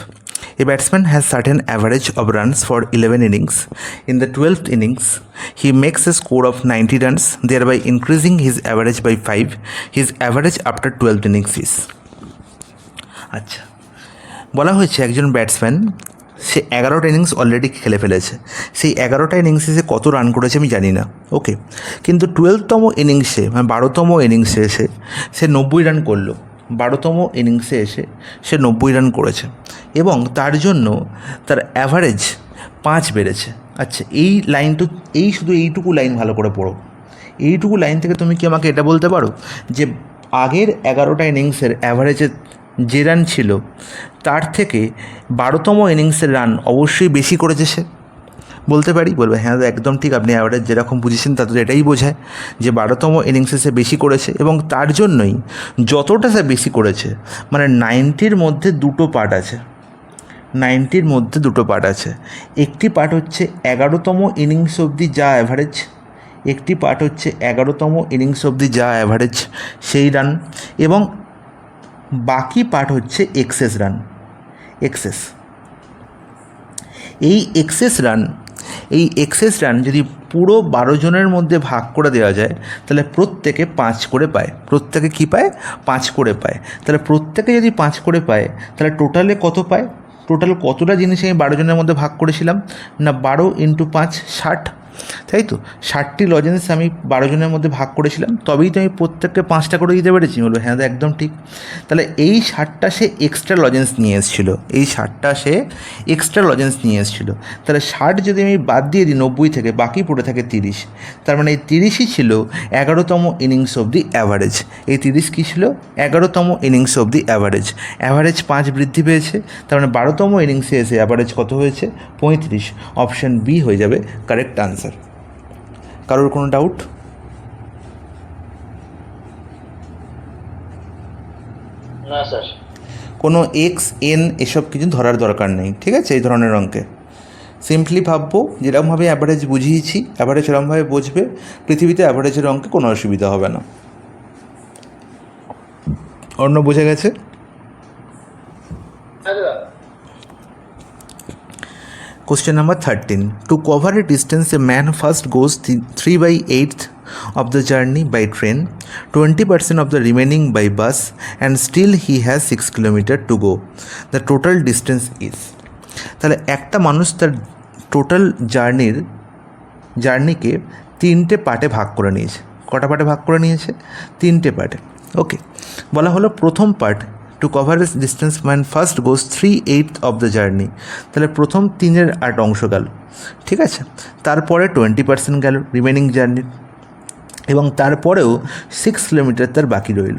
A batsman has certain average of runs for 11 innings. In the 12th innings, he makes a score of 90 runs, thereby increasing his average by 5. His average after 12 innings is. আচ্ছা, বলা হয়েছে একজন batsman সে 11টা innings already খেলে ফেলেছে। সেই 11টা ইনিংসে সে কত run করেছে আমি জানি না, ওকে। কিন্তু 12তম ইনিংসে মানে 12তম ইনিংসে এসে সে 90 রান করলো। 12তম ইনিংসে এসে সে 90 রান করেছে এবং তার জন্য তার অ্যাভারেজ 5 বেড়েছে। আচ্ছা শুধু এইটুকু লাইন ভালো করে পড়ো। এইটুকু লাইন থেকে তুমি কি আমাকে এটা বলতে পারো যে আগের 11টা ইনিংসের অ্যাভারেজে যে রান ছিল তার থেকে 12তম ইনিংসের রান অবশ্যই বেশি করেছে সে? বলতে পারি, বলবে হ্যাঁ একদম ঠিক, আপনি অ্যাভারেজ যেরকম বুঝেছেন তাতে এটাই বোঝায় যে 12তম ইনিংসে সে বেশি করেছে এবং তার জন্যই যতটা সে বেশি করেছে মানে 90-র মধ্যে দুটো পার্ট আছে। 90-র মধ্যে দুটো পার্ট আছে। একটি পার্ট হচ্ছে 11তম ইনিংস অবধি যা অ্যাভারেজ, একটি পার্ট হচ্ছে 11তম ইনিংস অবধি যা অ্যাভারেজ সেই রান, এবং বাকি পার্ট হচ্ছে এক্সেস রান। এক্সেস, এই এক্সেস রান যদি পুরো 12 জনের মধ্যে ভাগ করে দেওয়া যায় তাহলে প্রত্যেকে 5 করে পায়। প্রত্যেকে কী পায়? 5 করে পায়। তাহলে প্রত্যেকে যদি 5 করে পায় তাহলে টোটালে কত পায়? টোটাল কতটা জিনিস আমি 12 জনের মধ্যে ভাগ করেছিলাম? না 12 × 5 60, তাই তো? 60টি লজেন্স আমি 12 জনের মধ্যে ভাগ করেছিলাম, তবেই তো আমি প্রত্যেককে 5টা করে দিতে পেরেছি। বলবো হ্যাঁ, একদম ঠিক। তাহলে এই 60টা সে এক্সট্রা লজেন্স নিয়ে এসেছিলো, এই 60টা সে এক্সট্রা লজেন্স নিয়ে এসেছিলো। তাহলে 60 যদি আমি বাদ দিয়ে দিই 90 থেকে, বাকি পড়ে থাকে 30। তার মানে এই 30ই ছিল 11তম ইনিংস অব দি অ্যাভারেজ। এই 30 কী ছিল? 11তম innings of the average. Average 5 বৃদ্ধি পেয়েছে, তার মানে 12তম ইনিংসে এসে অ্যাভারেজ কত হয়েছে? 35। অপশান বি হয়ে যাবে কারেক্ট আনসার। কারোর কোনো ডাউট? না স্যার। কোনো এক্স এন এসব কিছু ধরার দরকার নেই, ঠিক আছে? এই ধরনের অঙ্কে সিম্পলি ভাববো, যেরকমভাবে অ্যাভারেজ বুঝিয়েছি অ্যাভারেজ এরকমভাবে বুঝবে, পৃথিবীতে অ্যাভারেজের অঙ্কে কোনো অসুবিধা হবে না। অন্য বোঝা গেছে? Question number 13. To cover a distance, a man first goes 3/8 of the journey by train, 20% of the remaining by bus, and still he has 6 kilometers to go. The total distance is. তাহলে একটা মানুষ তার total জার্নিকে 3টে পার্টে ভাগ করে নিয়েছে। কটা পার্টে ভাগ করে নিয়েছে? 3টে পার্টে। ওকে, বলা হলো প্রথম part, to cover a distance man first goes 3/8 of the journey. তাহলে প্রথম 3/8 অংশ গেল, ঠিক আছে? তারপরে 20% গেল রিমেনিং জার্নির, এবং তারপরেও 6 কিলোমিটার তার বাকি রইল।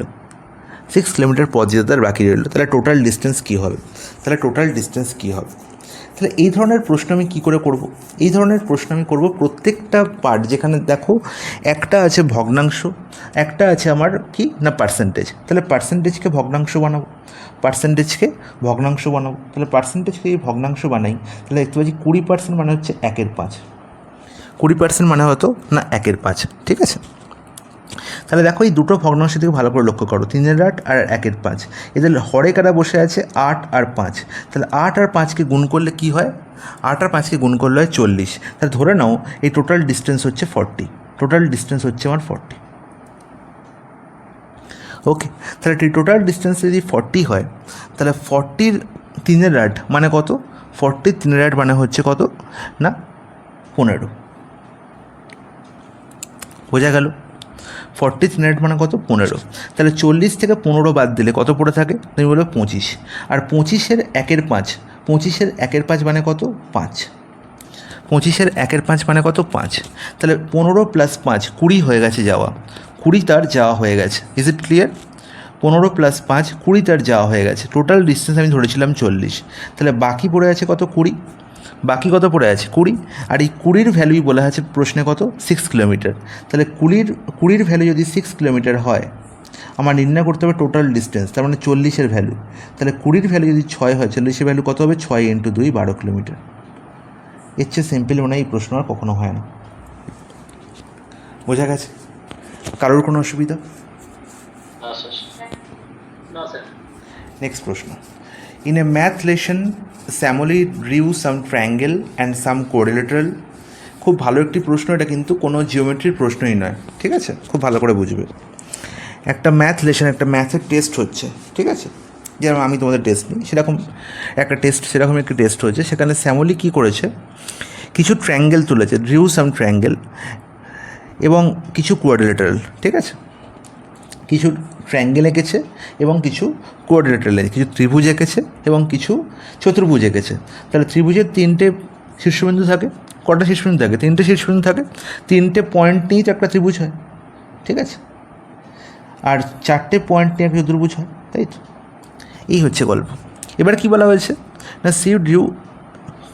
6 কিলোমিটার পথ যেতে তার বাকি রইল। তাহলে টোটাল ডিস্টেন্স কী হবে? তাহলে এই ধরনের প্রশ্ন আমি কী করে করব? এই ধরনের প্রশ্ন আমি করব প্রত্যেকটা পার্ট, যেখানে দেখো একটা আছে ভগ্নাংশ, একটা আছে আমার কি না পার্সেন্টেজ। তাহলে পার্সেন্টেজকে ভগ্নাংশ বানাবো, তাহলে পার্সেন্টেজকে এই ভগ্নাংশ বানাই, তাহলে দেখতে পাচ্ছি 20% মানে হচ্ছে 1/5। 20% মানে হতো না 1/5, ঠিক আছে? তাহলে দেখো এই দুটো ভগ্নাংশ থেকে ভালো করে লক্ষ্য করো, 3/8 আর 1/5। এদের হরে কারা বসে আছে? 8 আর 5। তাহলে 8 আর 5কে গুণ করলে কি হয়? 8 আর 5কে গুণ করলে হয় 40। তাহলে ধরে নাও এই টোটাল ডিস্টেন্স হচ্ছে 40। টোটাল ডিস্টেন্স হচ্ছে আমার 40। ওকে, তাহলে টোটাল ডিস্টেন্স যদি 40 হয় তাহলে 40 3/8 মানে কত? 40 3/8 মানে হচ্ছে কত না 15। বোঝা গেল? 40 3/8 মানে কত? 15। তাহলে 40 থেকে 15 বাদ দিলে কত পড়ে থাকে? তুমি বলবে 25। আর 25-এর 1/5, 25-এর 1/5 মানে কত? 5। 25-এর 1/5 মানে কত? 5। তাহলে 15 + 5 20 হয়ে গেছে যাওয়া, 20 তার যাওয়া হয়ে গেছে। Is it clear? 15 + 5 20 তার যাওয়া হয়ে গেছে। টোটাল ডিস্টেন্স আমি ধরেছিলাম 40। তাহলে বাকি পড়ে আছে কত? 20। বাকি কত পড়ে আছে? 20। আর এই 20-র ভ্যালুই বলা আছে প্রশ্নে কত? 6 কিলোমিটার। তাহলে 20-র ভ্যালু যদি 6 কিলোমিটার হয়, আমার নির্ণয় করতে হবে টোটাল ডিস্টেন্স, তার মানে 40-এর ভ্যালু। তাহলে 20-র ভ্যালু যদি 6 হয়, 40-এর ভ্যালু কত হবে? 6 × 2 12 কিলোমিটার। এর চেয়ে সিম্পল মনে হয় এই প্রশ্ন আর কখনো হয় না। বোঝা গেছে? কারোর কোনো অসুবিধা? না স্যার। নেক্সট প্রশ্ন। In a math lesson Samly drew some triangle and some quadrilateral. খুব ভালো একটি প্রশ্ন এটা, কিন্তু কোনো জিওমেট্রির প্রশ্নই নয়, ঠিক আছে? খুব ভালো করে বুঝবে। একটা ম্যাথ লেসন, একটা ম্যাথের টেস্ট হচ্ছে, ঠিক আছে? যেরকম আমি তোমাদের টেস্ট নিই সেরকম সেরকম একটি টেস্ট হচ্ছে। সেখানে স্যামলি কী করেছে? কিছু ট্রায়াঙ্গেল তুলেছে, ড্রিউ সাম ট্রায়াঙ্গেল, এবং কিছু কোয়াড্রিলেটারাল, ঠিক আছে? কিছু ট্রায়াঙ্গেল এঁকেছে এবং কিছু কোঅর্ডিনেটর, কিছু ত্রিভুজ এঁকেছে এবং কিছু চতুর্ভুজ এঁকেছে। তাহলে ত্রিভুজের 3টে শীর্ষবিন্দু থাকে। কটা শীর্ষবিন্দু থাকে? 3টে শীর্ষবিন্দু থাকে। 3টে পয়েন্ট নিয়েই তো একটা ত্রিভুজ হয়, ঠিক আছে? আর 4টে পয়েন্ট নিয়ে একটা চতুর্ভুজ হয়, তাই তো? এই হচ্ছে গল্প। এবার কি বলা হয়েছে না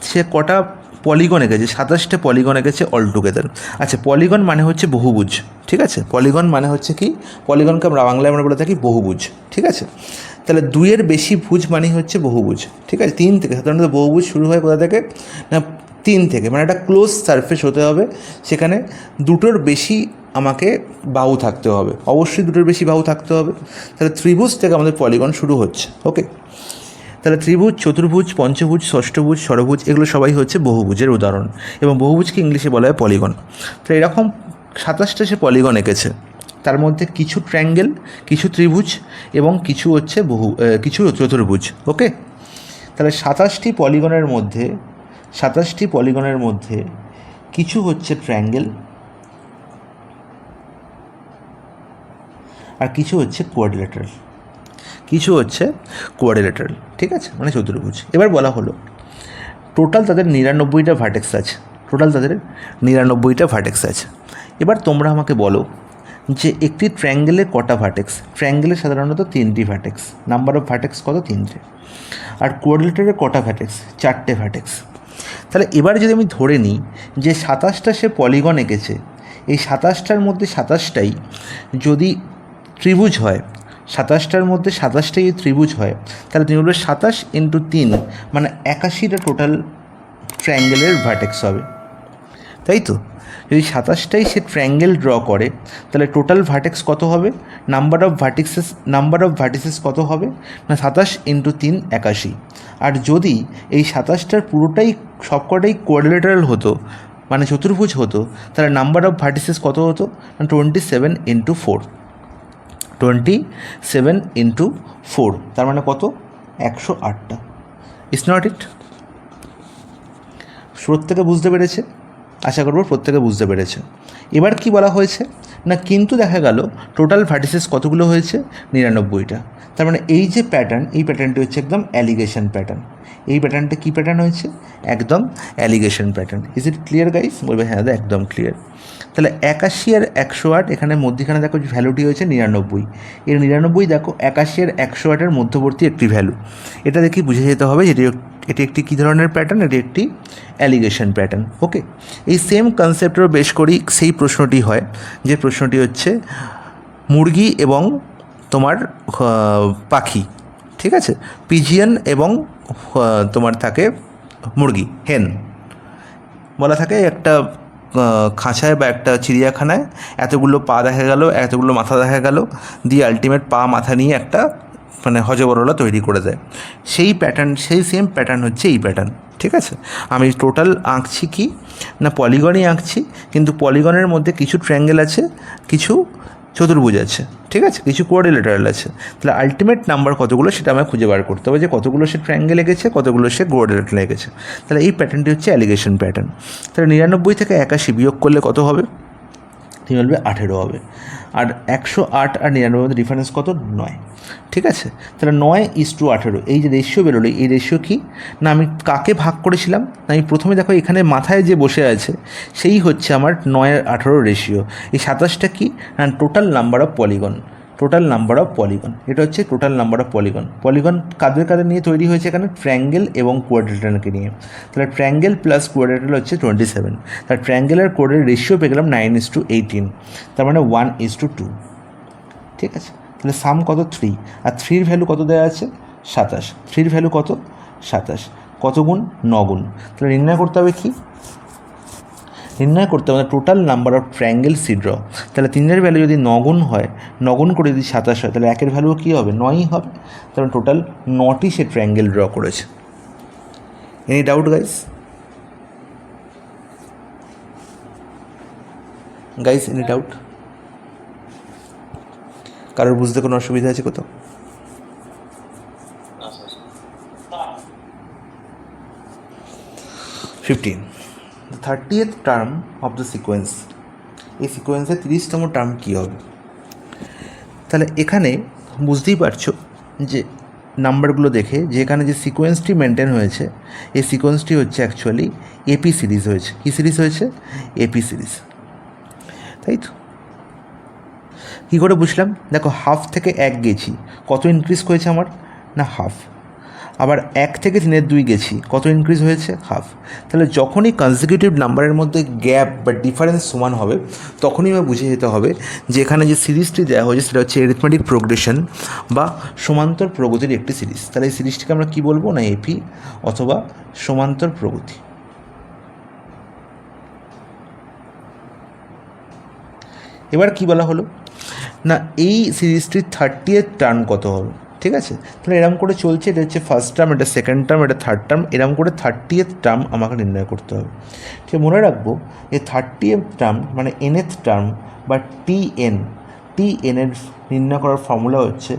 সে কটা পলিগন এঁকেছে? 27টে পলিগন এঁকেছে অল টুগেদার। আচ্ছা, পলিগন মানে হচ্ছে বহুভুজ, ঠিক আছে? পলিগন মানে হচ্ছে কি? পলিগনকে আমরা বাংলায় বলে থাকি বহুভুজ, ঠিক আছে? তাহলে 2-এর বেশি ভুজ মানে হচ্ছে বহুভুজ, ঠিক আছে? 3 থেকে, সাধারণত বহুভুজ শুরু হয় কোথা থেকে না 3 থেকে, মানে একটা ক্লোজ সারফেস হতে হবে, সেখানে 2টোর বেশি আমাকে বাহু থাকতে হবে, অবশ্যই দুটোর বেশি বাহু থাকতে হবে। তাহলে ত্রিভুজ থেকে আমাদের পলিগন শুরু হচ্ছে। ওকে, তাহলে ত্রিভুজ, চতুর্ভুজ, পঞ্চভুজ, ষষ্ঠভুজ, ষড়ভুজ এগুলো সবাই হচ্ছে বহুভুজের উদাহরণ, এবং বহুভুজকে ইংলিশে বলা হয় পলিগন। তো এরকম 27টা সে পলিগন এঁকেছে, তার মধ্যে কিছু ট্রায়াঙ্গেল, কিছু ত্রিভুজ এবং কিছু হচ্ছে কিছু চতুর্ভুজ। ওকে, তাহলে 27টি পলিগনের মধ্যে কিছু হচ্ছে ট্রায়াঙ্গেল আর কিছু হচ্ছে কোয়াড্রিল্যাটারাল, ঠিক আছে, মানে চতুর্ভুজ। এবার বলা হলো টোটাল তাদের 99টা ভার্টেক্স আছে। এবার তোমরা আমাকে বলো যে একটি ট্রায়াঙ্গেলের কটা ভার্টেক্স? ট্রায়াঙ্গেলের সাধারণত 3টি ভার্টেক্স, নাম্বার অফ ভার্টেক্স কত? 3টে। আর কোয়াড্রিল্যাটারের কটা ভার্টেক্স? 4টে ভার্টেক্স। তাহলে এবার যদি আমি ধরে নিই যে 27টা সে পলিগন এঁকেছে, এই 27টার মধ্যে 27টাই যদি ত্রিভুজ হয়, 27টার মধ্যে 27টাই ত্রিভুজ হয়, তাহলে তুমি বলবে 27 × 3 মানে 81টা টোটাল ট্রায়াঙ্গেলের ভার্টেক্স হবে, তাই তো? যদি 27টাই সে ট্রায়াঙ্গেল ড্র করে, তাহলে টোটাল ভার্টেক্স কত হবে? নাম্বার অফ ভার্টিসেস কত হবে না? 27 × 3 81। আর যদি এই 27টার পুরোটাই সবকটাই কোয়াড্রিল্যাটারাল হতো, মানে চতুর্ভুজ হতো, তাহলে নাম্বার অফ ভার্টিসেস কত হতো? 27 × 4। 27 × 4 তার মানে কত? 108টা। ইটস নট ইট? প্রত্যেকে বুঝতে পেরেছে? আশা করব প্রত্যেকে বুঝতে পেরেছে। এবার কি বলা হয়েছে না, কিন্তু দেখা গেল টোটাল ভার্টিসেস কতগুলো হয়েছে? 99টা। তার মানে এই যে প্যাটার্ন, এই প্যাটার্নটি হচ্ছে একদম অ্যালিগেশন প্যাটার্ন। এই প্যাটার্নটা কী প্যাটার্ন হয়েছে? একদম allegation pattern. Is it clear guys? বলবে হ্যাঁ, একদম ক্লিয়ার। তাহলে 81 আর 108 এখানে মধ্যখানে দেখো ভ্যালুটি হয়েছে 99। এর 99 দেখো 81 আর 108-এর মধ্যবর্তী একটি ভ্যালু। এটা দেখি বুঝে যেতে হবে যে এটি একটি কী ধরনের প্যাটার্ন? এটি একটি অ্যালিগেশন প্যাটার্ন। ওকে, এই সেম কনসেপ্টেরও বেশ করি সেই প্রশ্নটি হয়, যে প্রশ্নটি হচ্ছে মুরগি এবং তোমার পাখি, ঠিক আছে, পিজিয়ন এবং তোমার থাকে মুরগি, হেন বলা থাকে একটা খাঁচায় বা একটা চিড়িয়াখানায় এতগুলো পা দেখা গেল, এতগুলো মাথা দেখা গেল, দিয়ে আলটিমেট পা মাথা নিয়ে একটা মানে হজবরলা তৈরি করে দেয়। সেই সেম প্যাটার্ন হচ্ছে এই প্যাটার্ন, ঠিক আছে? আমি টোটাল আঁকছি কি না, পলিগনই আঁকছি, কিন্তু পলিগনের মধ্যে কিছু ট্রায়াঙ্গেল আছে, কিছু চতুর্ভুজ আছে, ঠিক আছে, কিছু কোয়াড্রিল্যাটারাল আছে। তাহলে আলটিমেট নাম্বার কতগুলো সেটা আমায় খুঁজে বার করতে হবে, যে কতগুলো সে ট্রায়াঙ্গেল এঁকেছে, কতগুলো সে কোয়াড্রিল্যাটারাল এঁকেছে। তাহলে এই প্যাটার্নটি হচ্ছে অ্যালিগেশন প্যাটার্ন। তাহলে 99 থেকে 81 বিয়োগ করলে কত হবে? তুমি বলবে 18 হবে। আর 108 আর 99 মধ্যে ডিফারেন্স কত? 9, ঠিক আছে? তাহলে 9:18 এই যে রেশিও বেরোলো, এই রেশিও কি না, আমি কাকে ভাগ করেছিলাম না, আমি প্রথমে দেখো এখানে মাথায় যে বসে আছে সেই হচ্ছে আমার 9:18 রেশিও। এই 27টা কি না, টোটাল নাম্বার অফ পলিগন। এটা হচ্ছে টোটাল নাম্বার অফ পলিগন কাদের নিয়ে তৈরি হয়েছে? এখানে ট্রায়াঙ্গেল এবং কোয়াড্রিল্যাটারালকে নিয়ে। তাহলে ট্রায়াঙ্গেল প্লাস কোয়াড্রিল্যাটারাল হচ্ছে 27। তাহলে ট্রায়াঙ্গেল আর কোয়াড্রিল্যাটারাল রেশিও পেয়ে গেলাম 9:18, তার মানে 1:2, ঠিক আছে? তাহলে সাম কত? 3। আর 3-র ভ্যালু কত দেওয়া আছে? 27। 3-র ভ্যালু কত? 27। কত গুণ? 9 গুণ। তাহলে নির্ণয় করতে হবে কি? নির্ণয় করতে হবে total number of triangle see draw. তাহলে 3-এর ভ্যালু যদি 9 গুণ হয়, 9 গুণ করে যদি 27 হয়, তাহলে 1-এর ভ্যালু কী হবে? 9ই হবে। তাহলে টোটাল 9টি সে ট্রায়াঙ্গেল ড্র করেছে। Any doubt guys? Any doubt? কারোর বুঝতে কোনো অসুবিধা আছে কোথাও? না sir. 15, the 30th term of the sequence. এই সিকোয়েন্সের 30তম টার্ম কী হবে? তাহলে এখানে বুঝতেই পারছো যে নাম্বারগুলো দেখে যে এখানে যে সিকোয়েন্সটি মেনটেন হয়েছে, এই সিকোয়েন্সটি হচ্ছে অ্যাকচুয়ালি এপি সিরিজ হয়েছে। কী সিরিজ হয়েছে? এপি সিরিজ, তাই তো? কী করে বুঝলাম? দেখো, হাফ থেকে 1 গেছি, কত ইনক্রিজ হয়েছে আমার? না, হাফ। আবার 1 থেকে 3-2 গেছি, কত ইনক্রিজ হয়েছে? হাফ। তাহলে যখনই কনজিকিউটিভ নাম্বারের মধ্যে গ্যাপ বা ডিফারেন্স সমান হবে, তখনই আমার বুঝে যেতে হবে যে এখানে যে সিরিজটি দেওয়া হয়েছে সেটা হচ্ছে অ্যারিথমেটিক প্রোগ্রেশন বা সমান্তর প্রগতির একটি সিরিজ। তাহলে এই সিরিজটিকে আমরা কী বলবো? না, এপি অথবা সমান্তর প্রগতি। এবার কি বলা হলো না এই সিরিজটির 30th টার্ম কত হবে, ঠিক আছে। তাহলে এরম করে চলছে, এটা হচ্ছে ফার্স্ট টার্ম, এটা সেকেন্ড টার্ম, এটা থার্ড টার্ম, এরম করে 30th টার্ম আমাকে নির্ণয় করতে হবে। ঠিক মনে রাখবো এই 30th টার্ম মানে nth টার্ম বা টিএন এর নির্ণয় করার ফর্মুলা হচ্ছে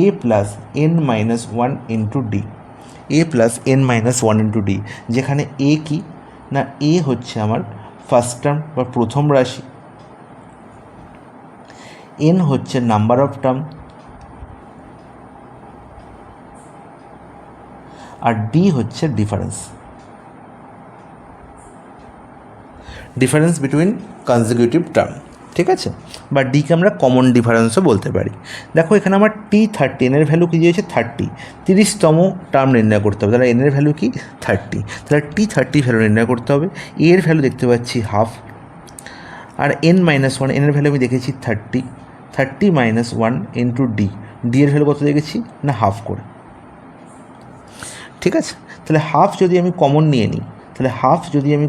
a plus n minus one into D, যেখানে a কি না a হচ্ছে আমার ফার্স্ট টার্ম বা প্রথম রাশি, n হচ্ছে নাম্বার অফ টার্ম, আর ডি হচ্ছে ডিফারেন্স বিটুইন কনজিকিউটিভ টার্ম, ঠিক আছে, বা ডিকে আমরা কমন ডিফারেন্সও বলতে পারি। দেখো এখানে আমার T30 এর ভ্যালু কী দিয়েছে 30তম টার্ম নির্ণয় করতে হবে, তাহলে এন এর ভ্যালু কি 30, তাহলে T30 ভ্যালু নির্ণয় করতে হবে। এর ভ্যালু দেখতে পাচ্ছি হাফ, আর n-1 এন এর ভ্যালু আমি দেখেছি 30 মাইনাস 1 ইন্টু ডি এর ভ্যালু কত দেখেছি না হাফ করে, ঠিক আছে। তাহলে হাফ যদি আমি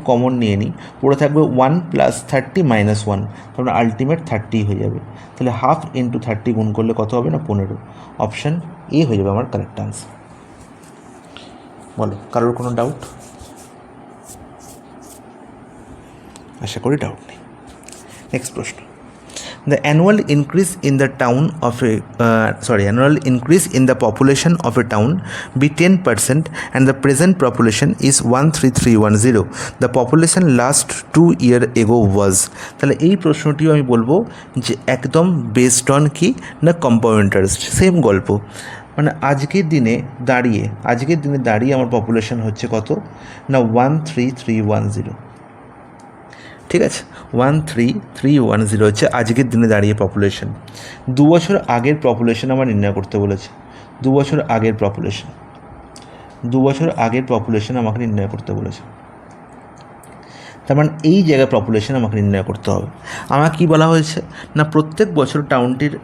কমন নিয়ে নিই পুরো থাকবে 1 প্লাস 30 মাইনাস 1, তাহলে আলটিমেট 30 হয়ে যাবে। তাহলে হাফ ইন্টু 30 গুণ করলে কত হবে না 15, অপশান এ হয়ে যাবে আমার কারেক্ট আনসার। বলো কারোর কোনো ডাউট? আশা করি ডাউট নেই। নেক্সট প্রশ্ন, the annual increase in the population of a town be 10% and the present population is 13310. The population last 2 years ago was, তাহলে এই প্রশ্নটিও আমি বলবো যে একদম বেসড অন কি না কম্পাউন্ড ইন্টারেস্ট, সেম গল্প। মানে আজকের দিনে দাঁড়িয়ে আমার পপুলেশন হচ্ছে কত না 13310, ঠিক আছে, 13310 হচ্ছে আজকের দিনে দাঁড়িয়ে পপুলেশন। 2 বছর আগের পপুলেশন আমার নির্ণয় করতে বলেছে, 2 বছর আগের পপুলেশন আমাকে নির্ণয় করতে বলেছে। তার মানে এই জায়গায় পপুলেশন আমাকে নির্ণয় করতে হবে। আমার কি বলা হয়েছে না প্রত্যেক বছর টাউনটির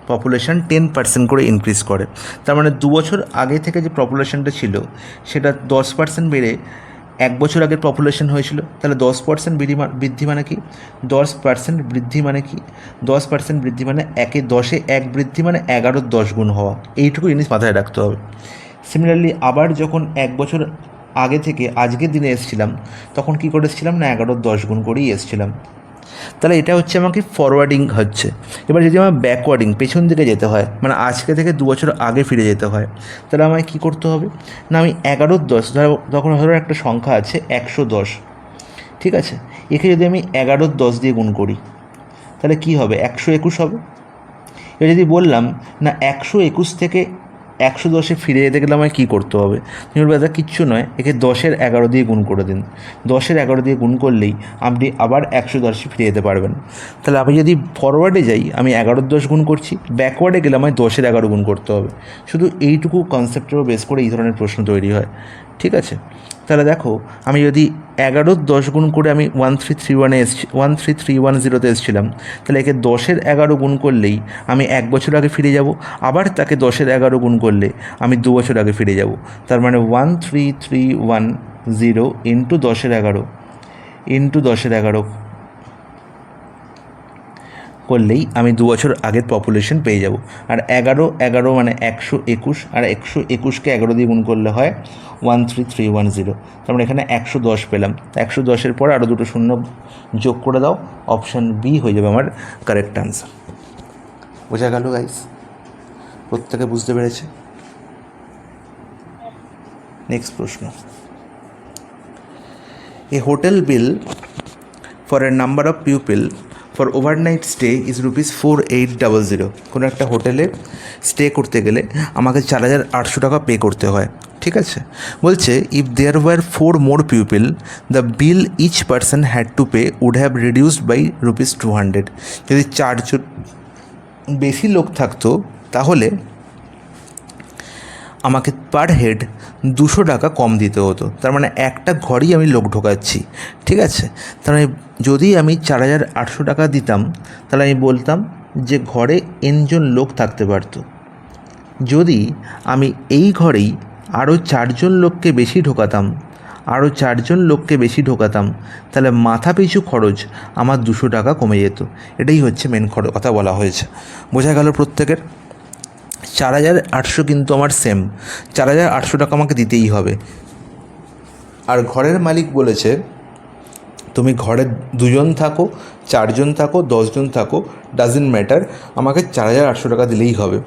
পপুলেশন 10% করে ইনক্রিজ করে, তার মানে 2 বছর আগে থেকে যে পপুলেশনটা ছিল সেটা 10% বেড়ে 1 বছর আগের পপুলেশন হয়েছিল। তাহলে 10% বৃদ্ধি মানে কি 10% বৃদ্ধি মানে কি 10% বৃদ্ধি মানে 10-এ 1 বৃদ্ধি মানে 11-র 10 গুণ হওয়া, এইটুকু জিনিস মাথায় রাখতে হবে। সিমিলারলি আবার যখন 1 বছর আগে থেকে আজকের দিনে এসেছিলাম তখন কি করে এসেছিলাম না 11-র 10 গুণ করেই এসেছিলাম। তাহলে এটা হচ্ছে আমাকে ফরওয়ার্ডিং হচ্ছে। এবার যদি আমার ব্যাকওয়ার্ডিং পেছন দিকে যেতে হয় মানে আজকে থেকে 2 বছর আগে ফিরে যেতে হয়, তাহলে আমায় কী করতে হবে না আমি 11-র 10 ধরো একটা সংখ্যা আছে 110, ঠিক আছে, একে যদি আমি 11-র 10 দিয়ে গুণ করি তাহলে কি হবে 121 হবে। এবার যদি বললাম না 121 থেকে 110-এ ফিরে যেতে গেলে আমায় কী করতে হবে, তুমি বলবে দাদা কিচ্ছু নয়, একে 10-এর 11 দিয়ে গুণ করে দিন, 10-এর 11 দিয়ে গুণ করলেই আপনি আবার 110-এ ফিরে যেতে পারবেন। তাহলে আমি যদি ফরওয়ার্ডে যাই আমি 11-র 10 গুণ করছি, ব্যাকওয়ার্ডে গেলে আমায় 10-এর 11 গুণ করতে হবে। শুধু এইটুকু কনসেপ্টের বেস করে এই ধরনের প্রশ্ন তৈরি হয়, ঠিক আছে। তাহলে দেখো আমি যদি 11-র 10 গুণ করে আমি 13310-তে এসেছিলাম, তাহলে একে 10-এর 11 গুণ করলেই আমি 1 বছর আগে ফিরে যাব, আবার তাকে 10-এর 11 গুণ করলে আমি 2 বছর আগে ফিরে যাব। তার মানে 13310 ইন্টু 10-এর 11 করলেই আমি 2 বছর আগের পপুলেশন পেয়ে যাব। আর 11 মানে 121, আর 121কে 11 দিয়ে গুণ করলে হয় 13310, তার মানে এখানে 110 পেলাম। 110-এর পর আরও দুটো শূন্য যোগ করে দাও, অপশান বি হয়ে যাবে আমার কারেক্ট আনসার। বোঝা গেল গাইস? প্রত্যেকে বুঝতে পেরেছে? নেক্সট প্রশ্ন, a hotel bill for a number of people for overnight stay is ₹4800। কোনো একটা হোটেলে স্টে করতে গেলে আমাকে 4800 টাকা পে করতে হয়, ঠিক আছে। বলছে if there were 4 more people the bill each person had to pay would have reduced by ₹200। যদি 4 জন বেশি লোক থাকতো তাহলে আমাকে পার হেড 200 টাকা কম দিতে হতো। তার মানে একটা ঘরেই আমি লোক ঢোকাচ্ছি, ঠিক আছে। তার মানে যদি আমি 4800 টাকা দিতাম তাহলে আমি বলতাম যে ঘরে n জন লোক থাকতে পারতো। যদি আমি এই ঘরেই আরও 4 জন লোককে বেশি ঢোকাতাম আরও 4জন লোককে বেশি ঢোকাতাম, তাহলে মাথা পিছু খরচ আমার 200 টাকা কমে যেত। এটাই হচ্ছে মেন কথা বলা হয়েছে। বোঝা গেল প্রত্যেকের? 4800 কিন্তু আমার সেম, 4800 টাকা আমাকে দিতেই হবে। আর ঘরের মালিক বলেছে তুমি ঘরে 2জন থাকো, 4জন থাকো, 10জন থাকো, ডাজেন্ট ম্যাটার, আমাকে 4800 টাকা দিলেই হবে।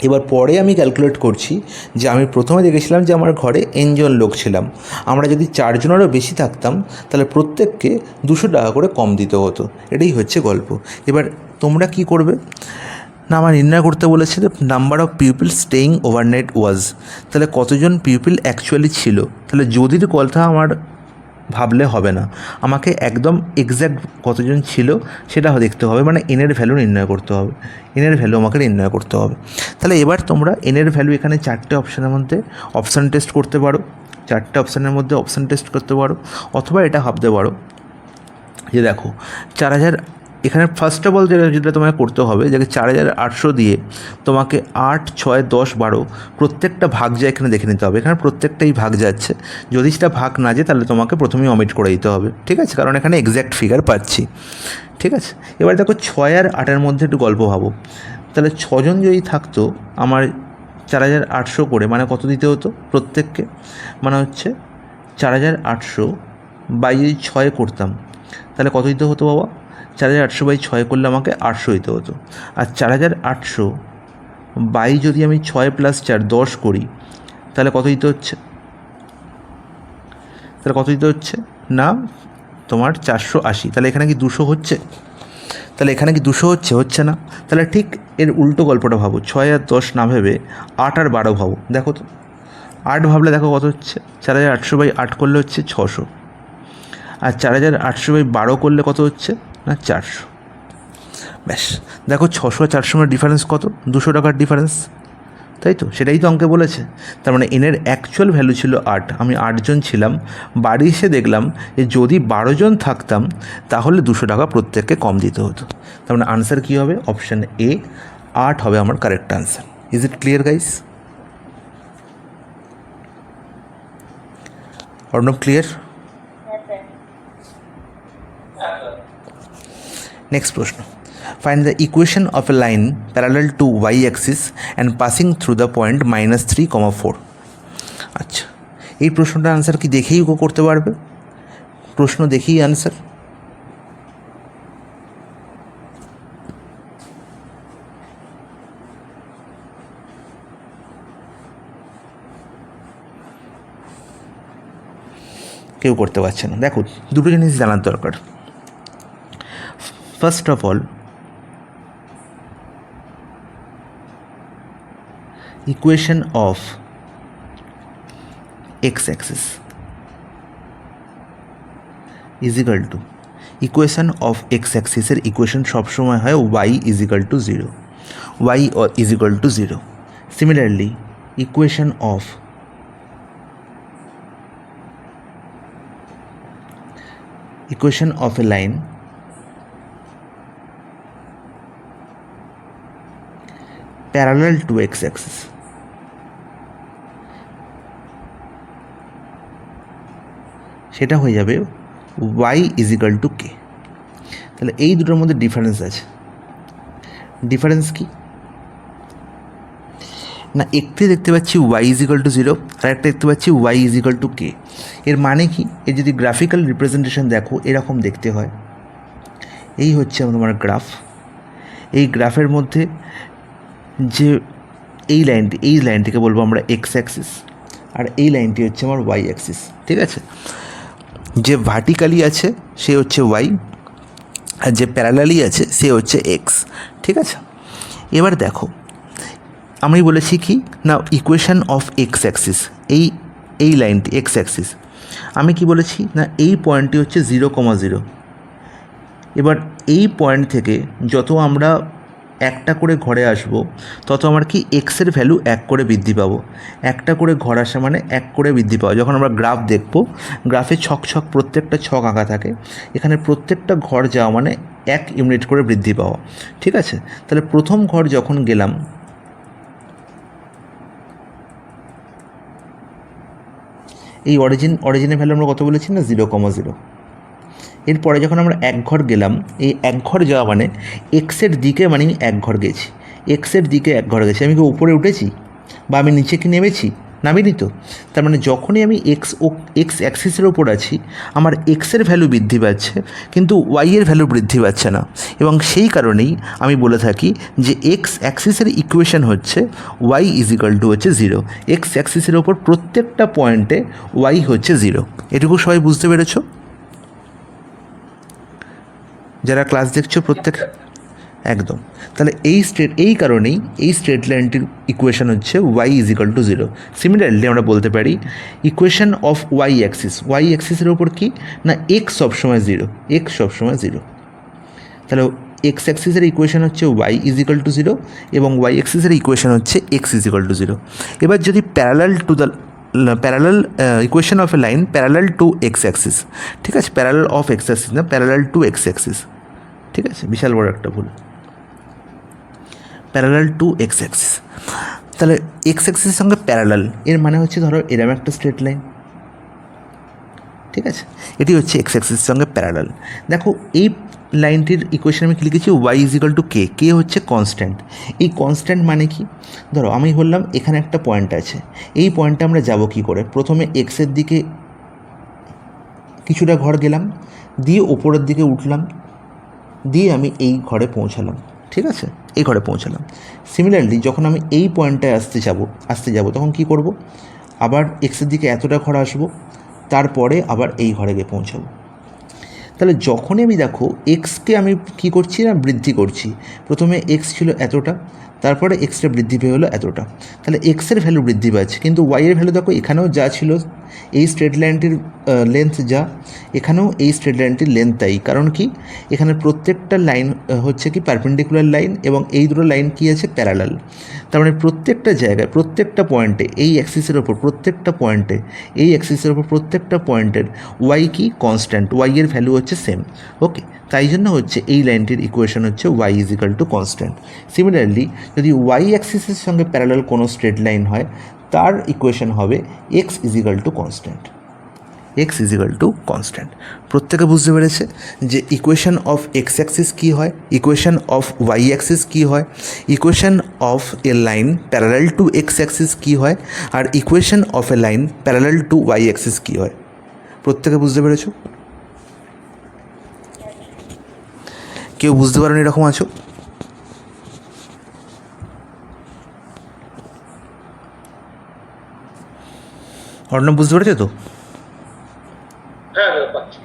এবার পরে আমি ক্যালকুলেট করছি যে আমি প্রথমে দেখেছিলাম যে আমার ঘরে n জন লোক ছিলাম, আমরা যদি 4জনেরও বেশি থাকতাম তাহলে প্রত্যেককে 200 টাকা করে কম দিতে হতো। এটাই হচ্ছে গল্প। এবার তোমরা কি করবে না, আমার নির্ণয় করতে বলেছে number of people staying overnight was, তাহলে কতজন পিপল অ্যাকচুয়ালি ছিল। তাহলে যদির কথা আমার ভাবলে হবে না, আমাকে একদম এক্স্যাক্ট কতজন ছিল সেটা দেখতে হবে, মানে এনের ভ্যালু নির্ণয় করতে হবে, এনের ভ্যালু আমাকে নির্ণয় করতে হবে। তাহলে এবার তোমরা এনের ভ্যালু এখানে 4টে অপশানের মধ্যে অপশান টেস্ট করতে পারো, 4টে অপশানের মধ্যে অপশান টেস্ট করতে পারো, অথবা এটা ভাবতে পারো যে দেখো 4000, এখানে ফার্স্ট অফ অল যেটা তোমাকে করতে হবে যে 4800 দিয়ে তোমাকে 8, 6, 10, 12 প্রত্যেকটা ভাগ যায় এখানে দেখে নিতে হবে। এখানে প্রত্যেকটাই ভাগ যাচ্ছে, যদি সেটা ভাগ না যায় তাহলে তোমাকে প্রথমেই অমিট করে দিতে হবে, ঠিক আছে, কারণ এখানে এক্স্যাক্ট ফিগার পাচ্ছি, ঠিক আছে। এবার দেখো 6 আর 8-এর মধ্যে একটু গল্প ভাবো, তাহলে 6জন যদি থাকতো আমার 4800 করে, মানে কত দিতে হতো প্রত্যেককে, মানে হচ্ছে 4800 বাই যদি 6 করতাম তাহলে কত দিতে হতো বাবা, 4800 বাই 6 করলে আমাকে 800 দিতে হতো। আর 4800 বাই যদি আমি 6 + 4 10 করি তাহলে কত দিতে হচ্ছে, না তোমার 480। তাহলে এখানে কি 200 হচ্ছে? তাহলে এখানে কি 200 হচ্ছে না। তাহলে ঠিক এর উল্টো গল্পটা ভাবো, 6 আর 10 না ভেবে 8 আর 12 ভাবো, দেখো তো 8 ভাবলে দেখো কত হচ্ছে, 4800 বাই 8 করলে হচ্ছে 600, আর 4800 বাই 12 করলে কত হচ্ছে না 400। ব্যাস, দেখো 600 আর 400 ডিফারেন্স কত, 200 টাকার ডিফারেন্স, তাই তো? সেটাই তো অঙ্কে বলেছে। তার মানে এনের অ্যাকচুয়াল ভ্যালু ছিল 8, আমি 8জন ছিলাম, বাড়ি এসে দেখলাম যে যদি 12জন থাকতাম তাহলে 200 টাকা প্রত্যেককে কম দিতে হতো। তার মানে আনসার কী হবে, অপশান এ 8 হবে আমার correct answer. Is it clear guys? Arnab clear? Next প্রশ্ন, find the equation of a line parallel to y-axis and passing through the point -3, 4. আচ্ছা, এই প্রশ্নটার আনসার কি দেখেই করতে পারবে? প্রশ্ন দেখেই আনসার। কেউ করতে পারছে না। দেখো, দুটো জিনিস জানার দরকার। First of all, equation of x-axis is equal to, equation of x-axis-এর ইকুয়েশন সবসময় হয় y is equal to 0, y is equal to 0। Similarly equation of a line parallel to x-axis সেটা হয়ে যাবে y is equal to k। তাহলে এই দুটোর মধ্যে ডিফারেন্স আছে। ডিফারেন্স কি না, একটি দেখতে পাচ্ছি y ইজ ইকাল টু 0, আর একটা দেখতে পাচ্ছি y is equal to k। এর মানে কি, এর যদি গ্রাফিক্যাল রিপ্রেজেন্টেশন দেখো এরকম দেখতে হয়। এই হচ্ছে তোমার গ্রাফ, এই গ্রাফের মধ্যে যে এই লাইনটিকে বলবো আমরা x-axis, আর এই লাইনটি হচ্ছে আমার y-axis, ঠিক আছে। যে ভার্টিক্যালি আছে সে হচ্ছে y, আর যে প্যারালালি আছে সে হচ্ছে x, ঠিক আছে। এবার দেখো, আমি বলেছি কি না, ইকুয়েশন অফ x-axis, এই লাইনটি x-axis, আমি কি বলেছি না, এই পয়েন্টটি হচ্ছে 0,0। এবার এই পয়েন্ট থেকে যত আমরা একটা করে ঘরে আসবো তত আমার কি এক্সের ভ্যালু 1 করে বৃদ্ধি পাবো। একটা করে ঘর আসা মানে 1 করে বৃদ্ধি পাওয়া। যখন আমরা গ্রাফ দেখব, গ্রাফে ছক প্রত্যেকটা ছক আঁকা থাকে, এখানে প্রত্যেকটা ঘর যাওয়া মানে 1 ইউনিট করে বৃদ্ধি পাওয়া, ঠিক আছে। তাহলে প্রথম ঘর যখন গেলাম, এই অরিজিনের ভ্যালু আমরা কত বলেছি না 0,0। এরপরে যখন আমরা এক ঘর গেলাম, এই এক ঘর যাওয়া মানে এক্সের দিকে মানে আমি এক ঘর গেছি, এক্সের দিকে এক ঘর গেছি। আমি কি উপরে উঠেছি বা আমি নিচে কি নেমেছি? নামিনি তো। তার মানে যখনই আমি এক্স অ্যাক্সিসের ওপর আছি, আমার এক্সের ভ্যালু বৃদ্ধি পাচ্ছে কিন্তু ওয়াইয়ের ভ্যালু বৃদ্ধি পাচ্ছে না। এবং সেই কারণেই আমি বলে থাকি যে এক্স অ্যাক্সিসের ইকুয়েশন হচ্ছে ওয়াই = হচ্ছে 0। এক্স অ্যাক্সিসের ওপর প্রত্যেকটা পয়েন্টে ওয়াই হচ্ছে 0। এটুকু সবাই বুঝতে পেরেছ? যারা ক্লাস দেখছো প্রত্যেক, একদম। তাহলে এই কারণেই এই স্ট্রেট লাইনটির ইকুয়েশন হচ্ছে ওয়াই = 0। সিমিলারলি আমরা বলতে পারি ইকুয়েশন অফ ওয়াই অ্যাক্সিসের ওপর কি না এক্স সবসময় 0, এক্স সবসময় 0। তাহলে এক্স অ্যাক্সিসের ইকুয়েশন হচ্ছে ওয়াই = 0 এবং ওয়াই অ্যাক্সিসের ইকুয়েশন হচ্ছে এক্স = 0। এবার যদি parallel equation of a line parallel to x Axis, ঠিক আছে, প্যারালাল অফ এক্স অ্যাক্সিস না, প্যারালাল টু এক্স অ্যাক্সিস, ঠিক আছে, বিশাল বড় একটা ভুল, প্যারালাল টু এক্স অ্যাক্সিস। তাহলে এক্স অ্যাক্সিসের সঙ্গে প্যারালাল এর মানে হচ্ছে ধরো এরম একটা স্ট্রেট লাইন, ঠিক আছে, এটি হচ্ছে এক্স অ্যাক্সিসের সঙ্গে প্যারালাল। দেখো এই লাইনটির ইকুয়েশন আমি কি লিখেছি, ওয়াই = কে, কে হচ্ছে কনস্ট্যান্ট। এই কনস্ট্যান্ট মানে কি, ধরো আমি বললাম এখানে একটা পয়েন্ট আছে, এই পয়েন্টে আমরা যাব কি করে, প্রথমে এক্সের দিকে কিছুটা ঘর গেলাম, দিয়ে ওপরের দিকে উঠলাম, দিয়ে আমি এই ঘরে পৌঁছালাম, ঠিক আছে, এই ঘরে পৌঁছালাম। সিমিলারলি যখন আমি এই পয়েন্টটায় আসতে যাব তখন কি করব, আবার এক্সের দিকে এতটা ঘর আসবো, তারপরে আবার এই ঘরে গিয়ে পৌঁছাবো। তাহলে যখনই আমি দেখো এক্সকে আমি কী করছি না বৃদ্ধি করছি, প্রথমে এক্স ছিল এতটা, তারপরে এক্সটা বৃদ্ধি পেয়ে হলো এতটা, তাহলে এক্সের ভ্যালু বৃদ্ধি পাচ্ছে কিন্তু ওয়াইয়ের ভ্যালু দেখো এখানেও যা ছিল এই স্ট্রেট লাইনটির লেন্থ যা, এখানেও এই স্ট্রেট লাইনটির লেন্থ তাই। কারণ কি, এখানে প্রত্যেকটা লাইন হচ্ছে কি পারপেন্ডিকুলার লাইন এবং এই দুটো লাইন কি আছে প্যারালাল। তার মানে প্রত্যেকটা জায়গায় প্রত্যেকটা পয়েন্টে এই অ্যাক্সিসের ওপর প্রত্যেকটা পয়েন্টে এই অ্যাক্সিসের ওপর প্রত্যেকটা পয়েন্টের ওয়াই কি কনস্ট্যান্ট, ওয়াইয়ের ভ্যালু হচ্ছে সেম। ওকে, তাই জন্য হচ্ছে এই লাইনটির ইকুয়েশন হচ্ছে ওয়াই = কনস্ট্যান্ট। সিমিলারলি যদি ওয়াই অ্যাক্সিসের সঙ্গে প্যারালাল কোনো স্ট্রেট লাইন হয় তার ইকুয়েশন হবে এক্স = কনস্ট্যান্ট, এক্স = কনস্ট্যান্ট। প্রত্যেকে বুঝতে পেরেছে যে ইকুয়েশন অফ এক্স অ্যাক্সিস কী হয়, ইকুয়েশন অফ ওয়াই অ্যাক্সিস কী হয়, equation of a line parallel to x axis কী হয়, আর equation of a line parallel to y axis কী হয়। প্রত্যেকে বুঝতে পেরেছ? কেউ বুঝতে পারেন এরকম আছো? অর্ণব বুঝতে পেরেছো তো? হ্যাঁ পাচ্ছি।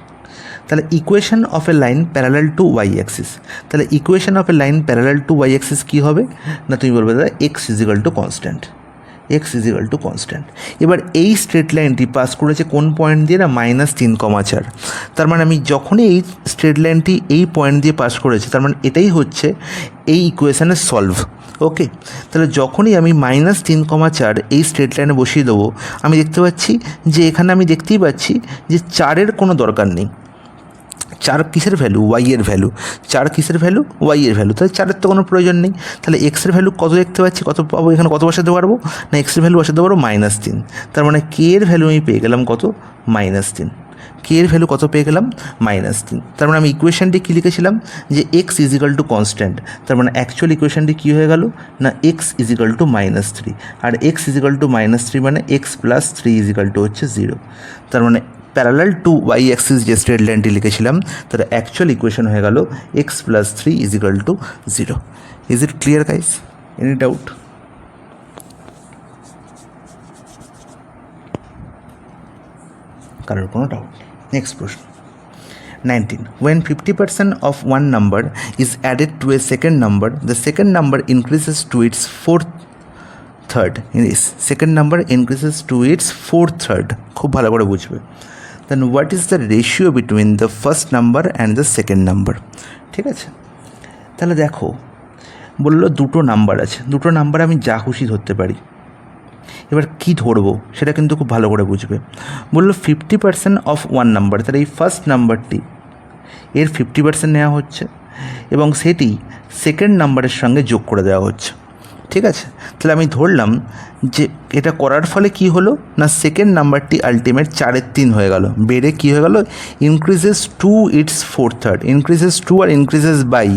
তাহলে equation of a line parallel to y axis, তাহলে equation of a line parallel to y axis কী হবে না, তুমি বলবে দাদা এক্স = কনস্ট্যান্ট, এক্স = কনস্ট্যান্ট। এবার এই স্ট্রেট লাইনটি পাস করেছে কোন পয়েন্ট দিয়ে না -3,4। তার মানে আমি যখনই এই স্ট্রেট লাইনটি এই পয়েন্ট দিয়ে পাস করেছি তার মানে এটাই হচ্ছে এই ইকুয়েশানের সলভ। ওকে, তাহলে যখনই আমি -3,4 এই স্ট্রেট লাইনে বসিয়ে দেবো, আমি দেখতে পাচ্ছি যে এখানে আমি দেখতেই পাচ্ছি যে 4-এর কোনো দরকার নেই। 4 কিসের ভ্যালু, ওয়াইয়ের ভ্যালু, 4 কিসের ভ্যালু, ওয়াইয়ের ভ্যালু, তাহলে 4-এর তো কোনো প্রয়োজন নেই। তাহলে এক্সের ভ্যালু কত দেখতে পাচ্ছি, কত পাবো, এখানে কত বসাতে পারবো না এক্সের ভ্যালু বসাতে পারবো -3। তার মানে কে এর ভ্যালু আমি পেয়ে গেলাম কত, -3। কে এর ভ্যালু কত পেয়ে গেলাম, -3। তার মানে আমি ইকুয়েশনটি কী লিখেছিলাম যে এক্স = কনস্ট্যান্ট। তার মানে অ্যাকচুয়াল ইকুয়েশনটি কী হয়ে গেল না এক্স = -3, আর এক্স = -3 মানে এক্স + 3 হচ্ছে 0। তার মানে প্যারালাল টু ওয়াই অ্যাক্সিস যে স্ট্রেট লাইনটি লিখেছিলাম তার অ্যাকচুয়াল ইকুয়েশন হয়ে গেল x + 3 = 0। Is it clear guys? Any doubt? কারোর কোনো ডাউট? নেক্সট প্রশ্ন 19. When 50% of one number is added to a second number, the second number increases to its fourth third. Second number increases to its fourth third. খুব ভালো করে বুঝবে। Then what is the ratio between the first number and the second number? ঠিক আছে, তাহলে দেখো বললো দুটো নাম্বার আছে, দুটো নাম্বার আমি যা খুশি ধরতে পারি। এবার কি ধরবো সেটা কিন্তু খুব ভালো করে বুঝবে। বললো 50% অফ ওয়ান নাম্বার, তাহলে এই ফার্স্ট নাম্বারটি এর 50% নেওয়া হচ্ছে এবং সেটি সেকেন্ড নাম্বারের সঙ্গে যোগ করে দেওয়া হচ্ছে। ঠিক আছে, তাহলে আমি ধরলাম যে এটা করার ফলে কি হলো না সেকেন্ড নাম্বারটি আলটিমেট 4/3 হয়ে গেল, বেড়ে কি হয়ে গেল increases to its 4/3, increases to আর ইনক্রিজেস বাই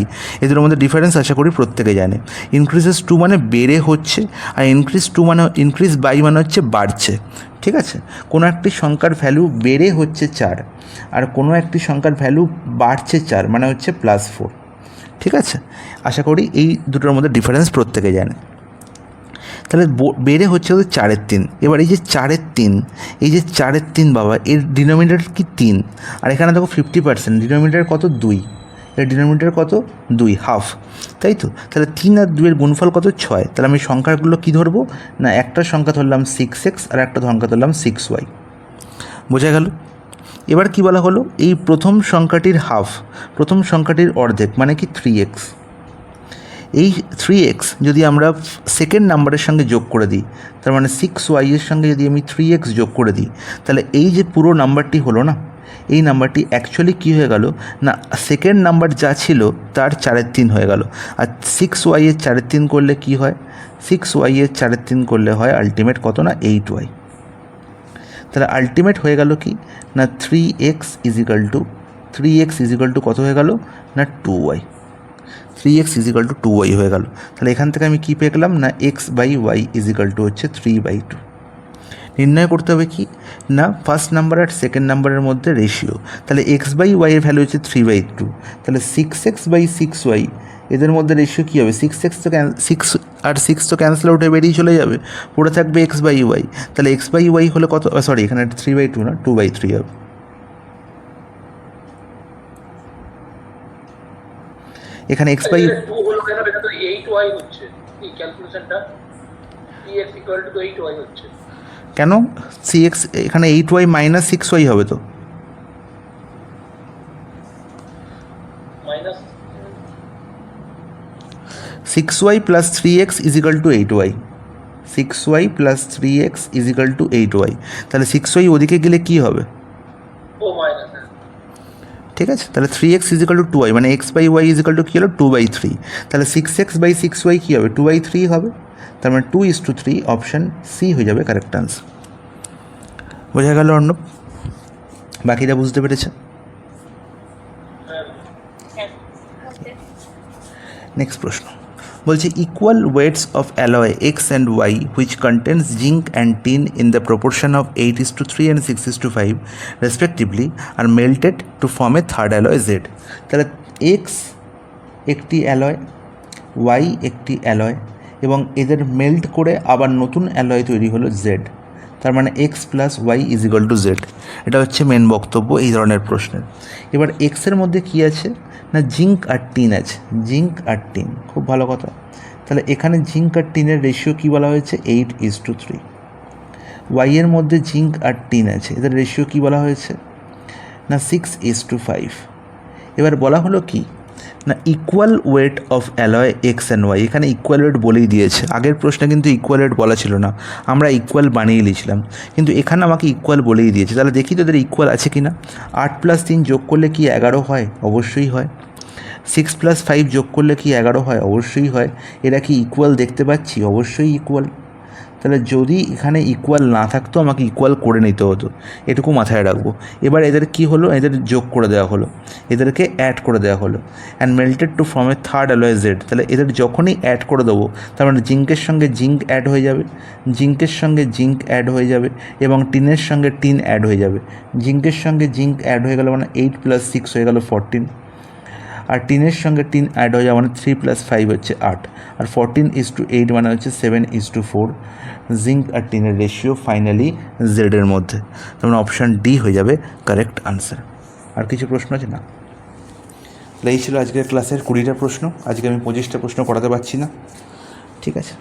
এদের মধ্যে ডিফারেন্স আশা করি প্রত্যেকে জানে। ইনক্রিজেস টু মানে বেড়ে হচ্ছে, আর ইনক্রিজ টু মানে ইনক্রিজ বাই মানে হচ্ছে বাড়ছে। ঠিক আছে, কোনো একটি সংখ্যার ভ্যালু বেড়ে হচ্ছে 4 আর কোনো একটি সংখ্যার ভ্যালু বাড়ছে 4 মানে হচ্ছে +4। ঠিক আছে, আশা করি এই দুটোর মধ্যে ডিফারেন্স প্রত্যেকে জানে। তাহলে বেড়ে হচ্ছে 4/3। এবার এই যে 4/3, এই যে 4/3 বাবা, এর ডিনোমিনেটর কি 3, আর এখানে দেখো 50%, ডিনোমিনেটর কত 2, এর ডিনোমিনেটর কত 2, হাফ, তাই তো। তাহলে 3 আর 2 এর গুণফল কত 6। তাহলে আমি সংখ্যাগুলো কী ধরবো না একটা সংখ্যা ধরলাম 6x আর একটা সংখ্যা ধরলাম 6y। বোঝা গেল? এবার কি বলা হলো, এই প্রথম সংখ্যাটির হাফ, প্রথম সংখ্যাটির অর্ধেক মানে কি 3x। এই 3x যদি আমরা সেকেন্ড নাম্বারের সঙ্গে যোগ করে দিই, তার মানে 6y এর সঙ্গে যদি আমি 3x যোগ করে দিই, তাহলে এই যে পুরো নাম্বারটি হলো না, এই নাম্বারটি অ্যাকচুয়ালি কী হয়ে গেল না সেকেন্ড নাম্বার যা ছিল তার 4/3 হয়ে গেল। আর 6y এর 4/3 করলে কি হয়, 6y এর 4/3 করলে হয় আলটিমেট কত না 8y। তাহলে আলটিমেট হয়ে গেল কি না 3x ইজিক্যাল টু কত হয়ে গেল না 2y, 3x is equal two 2y হয়ে গেল। তাহলে এখান থেকে আমি কী পেয়ে গেলাম না x/y ইজিক্যাল টু হচ্ছে 3/2। নির্ণয় করতে হবে কি না ফার্স্ট নাম্বার আর সেকেন্ড নাম্বারের মধ্যে রেশিও। তাহলে x/y এর ভ্যালু হচ্ছে 3/2, তাহলে 6x/6y এদের মধ্যে রেশিও কী হবে, 6x তো 6 আর 6 তো ক্যান্সেল আউট হয়ে বেরিয়ে চলে যাবে, পড়ে থাকবে x/y। তাহলে x/y হলে কত, সরি এখানে 3/2 না 2/3 হবে। এখানে x/, 2 হলো কেন, এটা তো 8y হচ্ছে এই ক্যালকুলেশনটা, px = 8y হচ্ছে কেন 6x এখানে 8y - 6y হবে তো, minus 6y + 3x = 8y, 6y + 3x = 8y। তাহলে 6y ওদিকে গেলে কি হবে, ও মাইনাস, ঠিক আছে। তাহলে 3x = 2y মানে x/y = কী হলো 2/3। তাহলে 6x/6y কী হবে 2/3 হবে, তার মানে 2:3, অপশান সি হয়ে যাবে কারেক্ট আনসার। বোঝা গেল অর্ণব? বাকিটা বুঝতে পেরেছে? নেক্সট প্রশ্ন বলছে equal weights of alloy X and Y which contains zinc and tin in the proportion of 8:3 and 6:5 respectively are melted to form a third alloy Z. তাহলে এক্স একটি অ্যালয়, ওয়াই একটি অ্যালয়, এবং এদের melt করে আবার নতুন alloy তৈরি হলো জেড। তার মানে X plus Y equal to Z. এটা হচ্ছে মেন বক্তব্য এই ধরনের প্রশ্নের। এবার এক্সের মধ্যে কী আছে না জিঙ্ক আর টিন আছে, জিঙ্ক আর টিন, খুব ভালো কথা। তাহলে এখানে জিঙ্ক আর টিনের রেশিও কী বলা হয়েছে 8:3। ওয়াইয়ের মধ্যে জিঙ্ক আর টিন আছে, এদের রেশিও কী বলা হয়েছে না 6:5। এবার বলা হলো কি না equal weight of alloy X and Y, এখানে ইকুয়াল ওয়েট বলেই দিয়েছে। আগের প্রশ্নে কিন্তু ইকুয়াল ওয়েট বলা ছিল না, আমরা ইকুয়াল বানিয়ে নিয়েছিলাম, কিন্তু এখানে আমাকে ইকুয়াল বলেই দিয়েছে। তাহলে দেখি তোদের ইকুয়াল আছে কি না। 8 + 3 যোগ করলে কি 11 হয়, অবশ্যই হয়। 6 + 5 যোগ করলে কি 11 হয়, অবশ্যই হয়। এরা কি ইকুয়াল দেখতে পাচ্ছি, অবশ্যই ইকুয়াল। তাহলে যদি এখানে ইকুয়াল না থাকতো আমাকে ইকুয়াল করে নিতে হতো, এটুকু মাথায় রাখবো। এবার এদের কি হলো, এদের যোগ করে দেওয়া হলো, এদেরকে অ্যাড করে দেওয়া হলো, and melted to form a third alloy Z. তাহলে এদের যখনই অ্যাড করে দেবো তার মানে জিঙ্কের সঙ্গে জিঙ্ক অ্যাড হয়ে যাবে, জিঙ্কের সঙ্গে জিঙ্ক অ্যাড হয়ে যাবে, এবং টিনের সঙ্গে টিন অ্যাড হয়ে যাবে। জিঙ্কের সঙ্গে জিঙ্ক অ্যাড হয়ে গেল মানে 8 + 6 হয়ে গেল 14, আর টিনের সঙ্গে টিন অ্যাড হয়ে যাওয়া মানে 3 + 5 হচ্ছে 8, আর 14:8 মানে হচ্ছে 7:4। জিঙ্ক আর টিনের রেশিও ফাইনালি জেডের মধ্যে, তার অপশান ডি হয়ে যাবে কারেক্ট আনসার। আর কিছু প্রশ্ন আছে না? তাহলে এই ছিল আজকের ক্লাসের 20টা প্রশ্ন। আজকে আমি 25টা প্রশ্ন করাতে পারছি না, ঠিক আছে।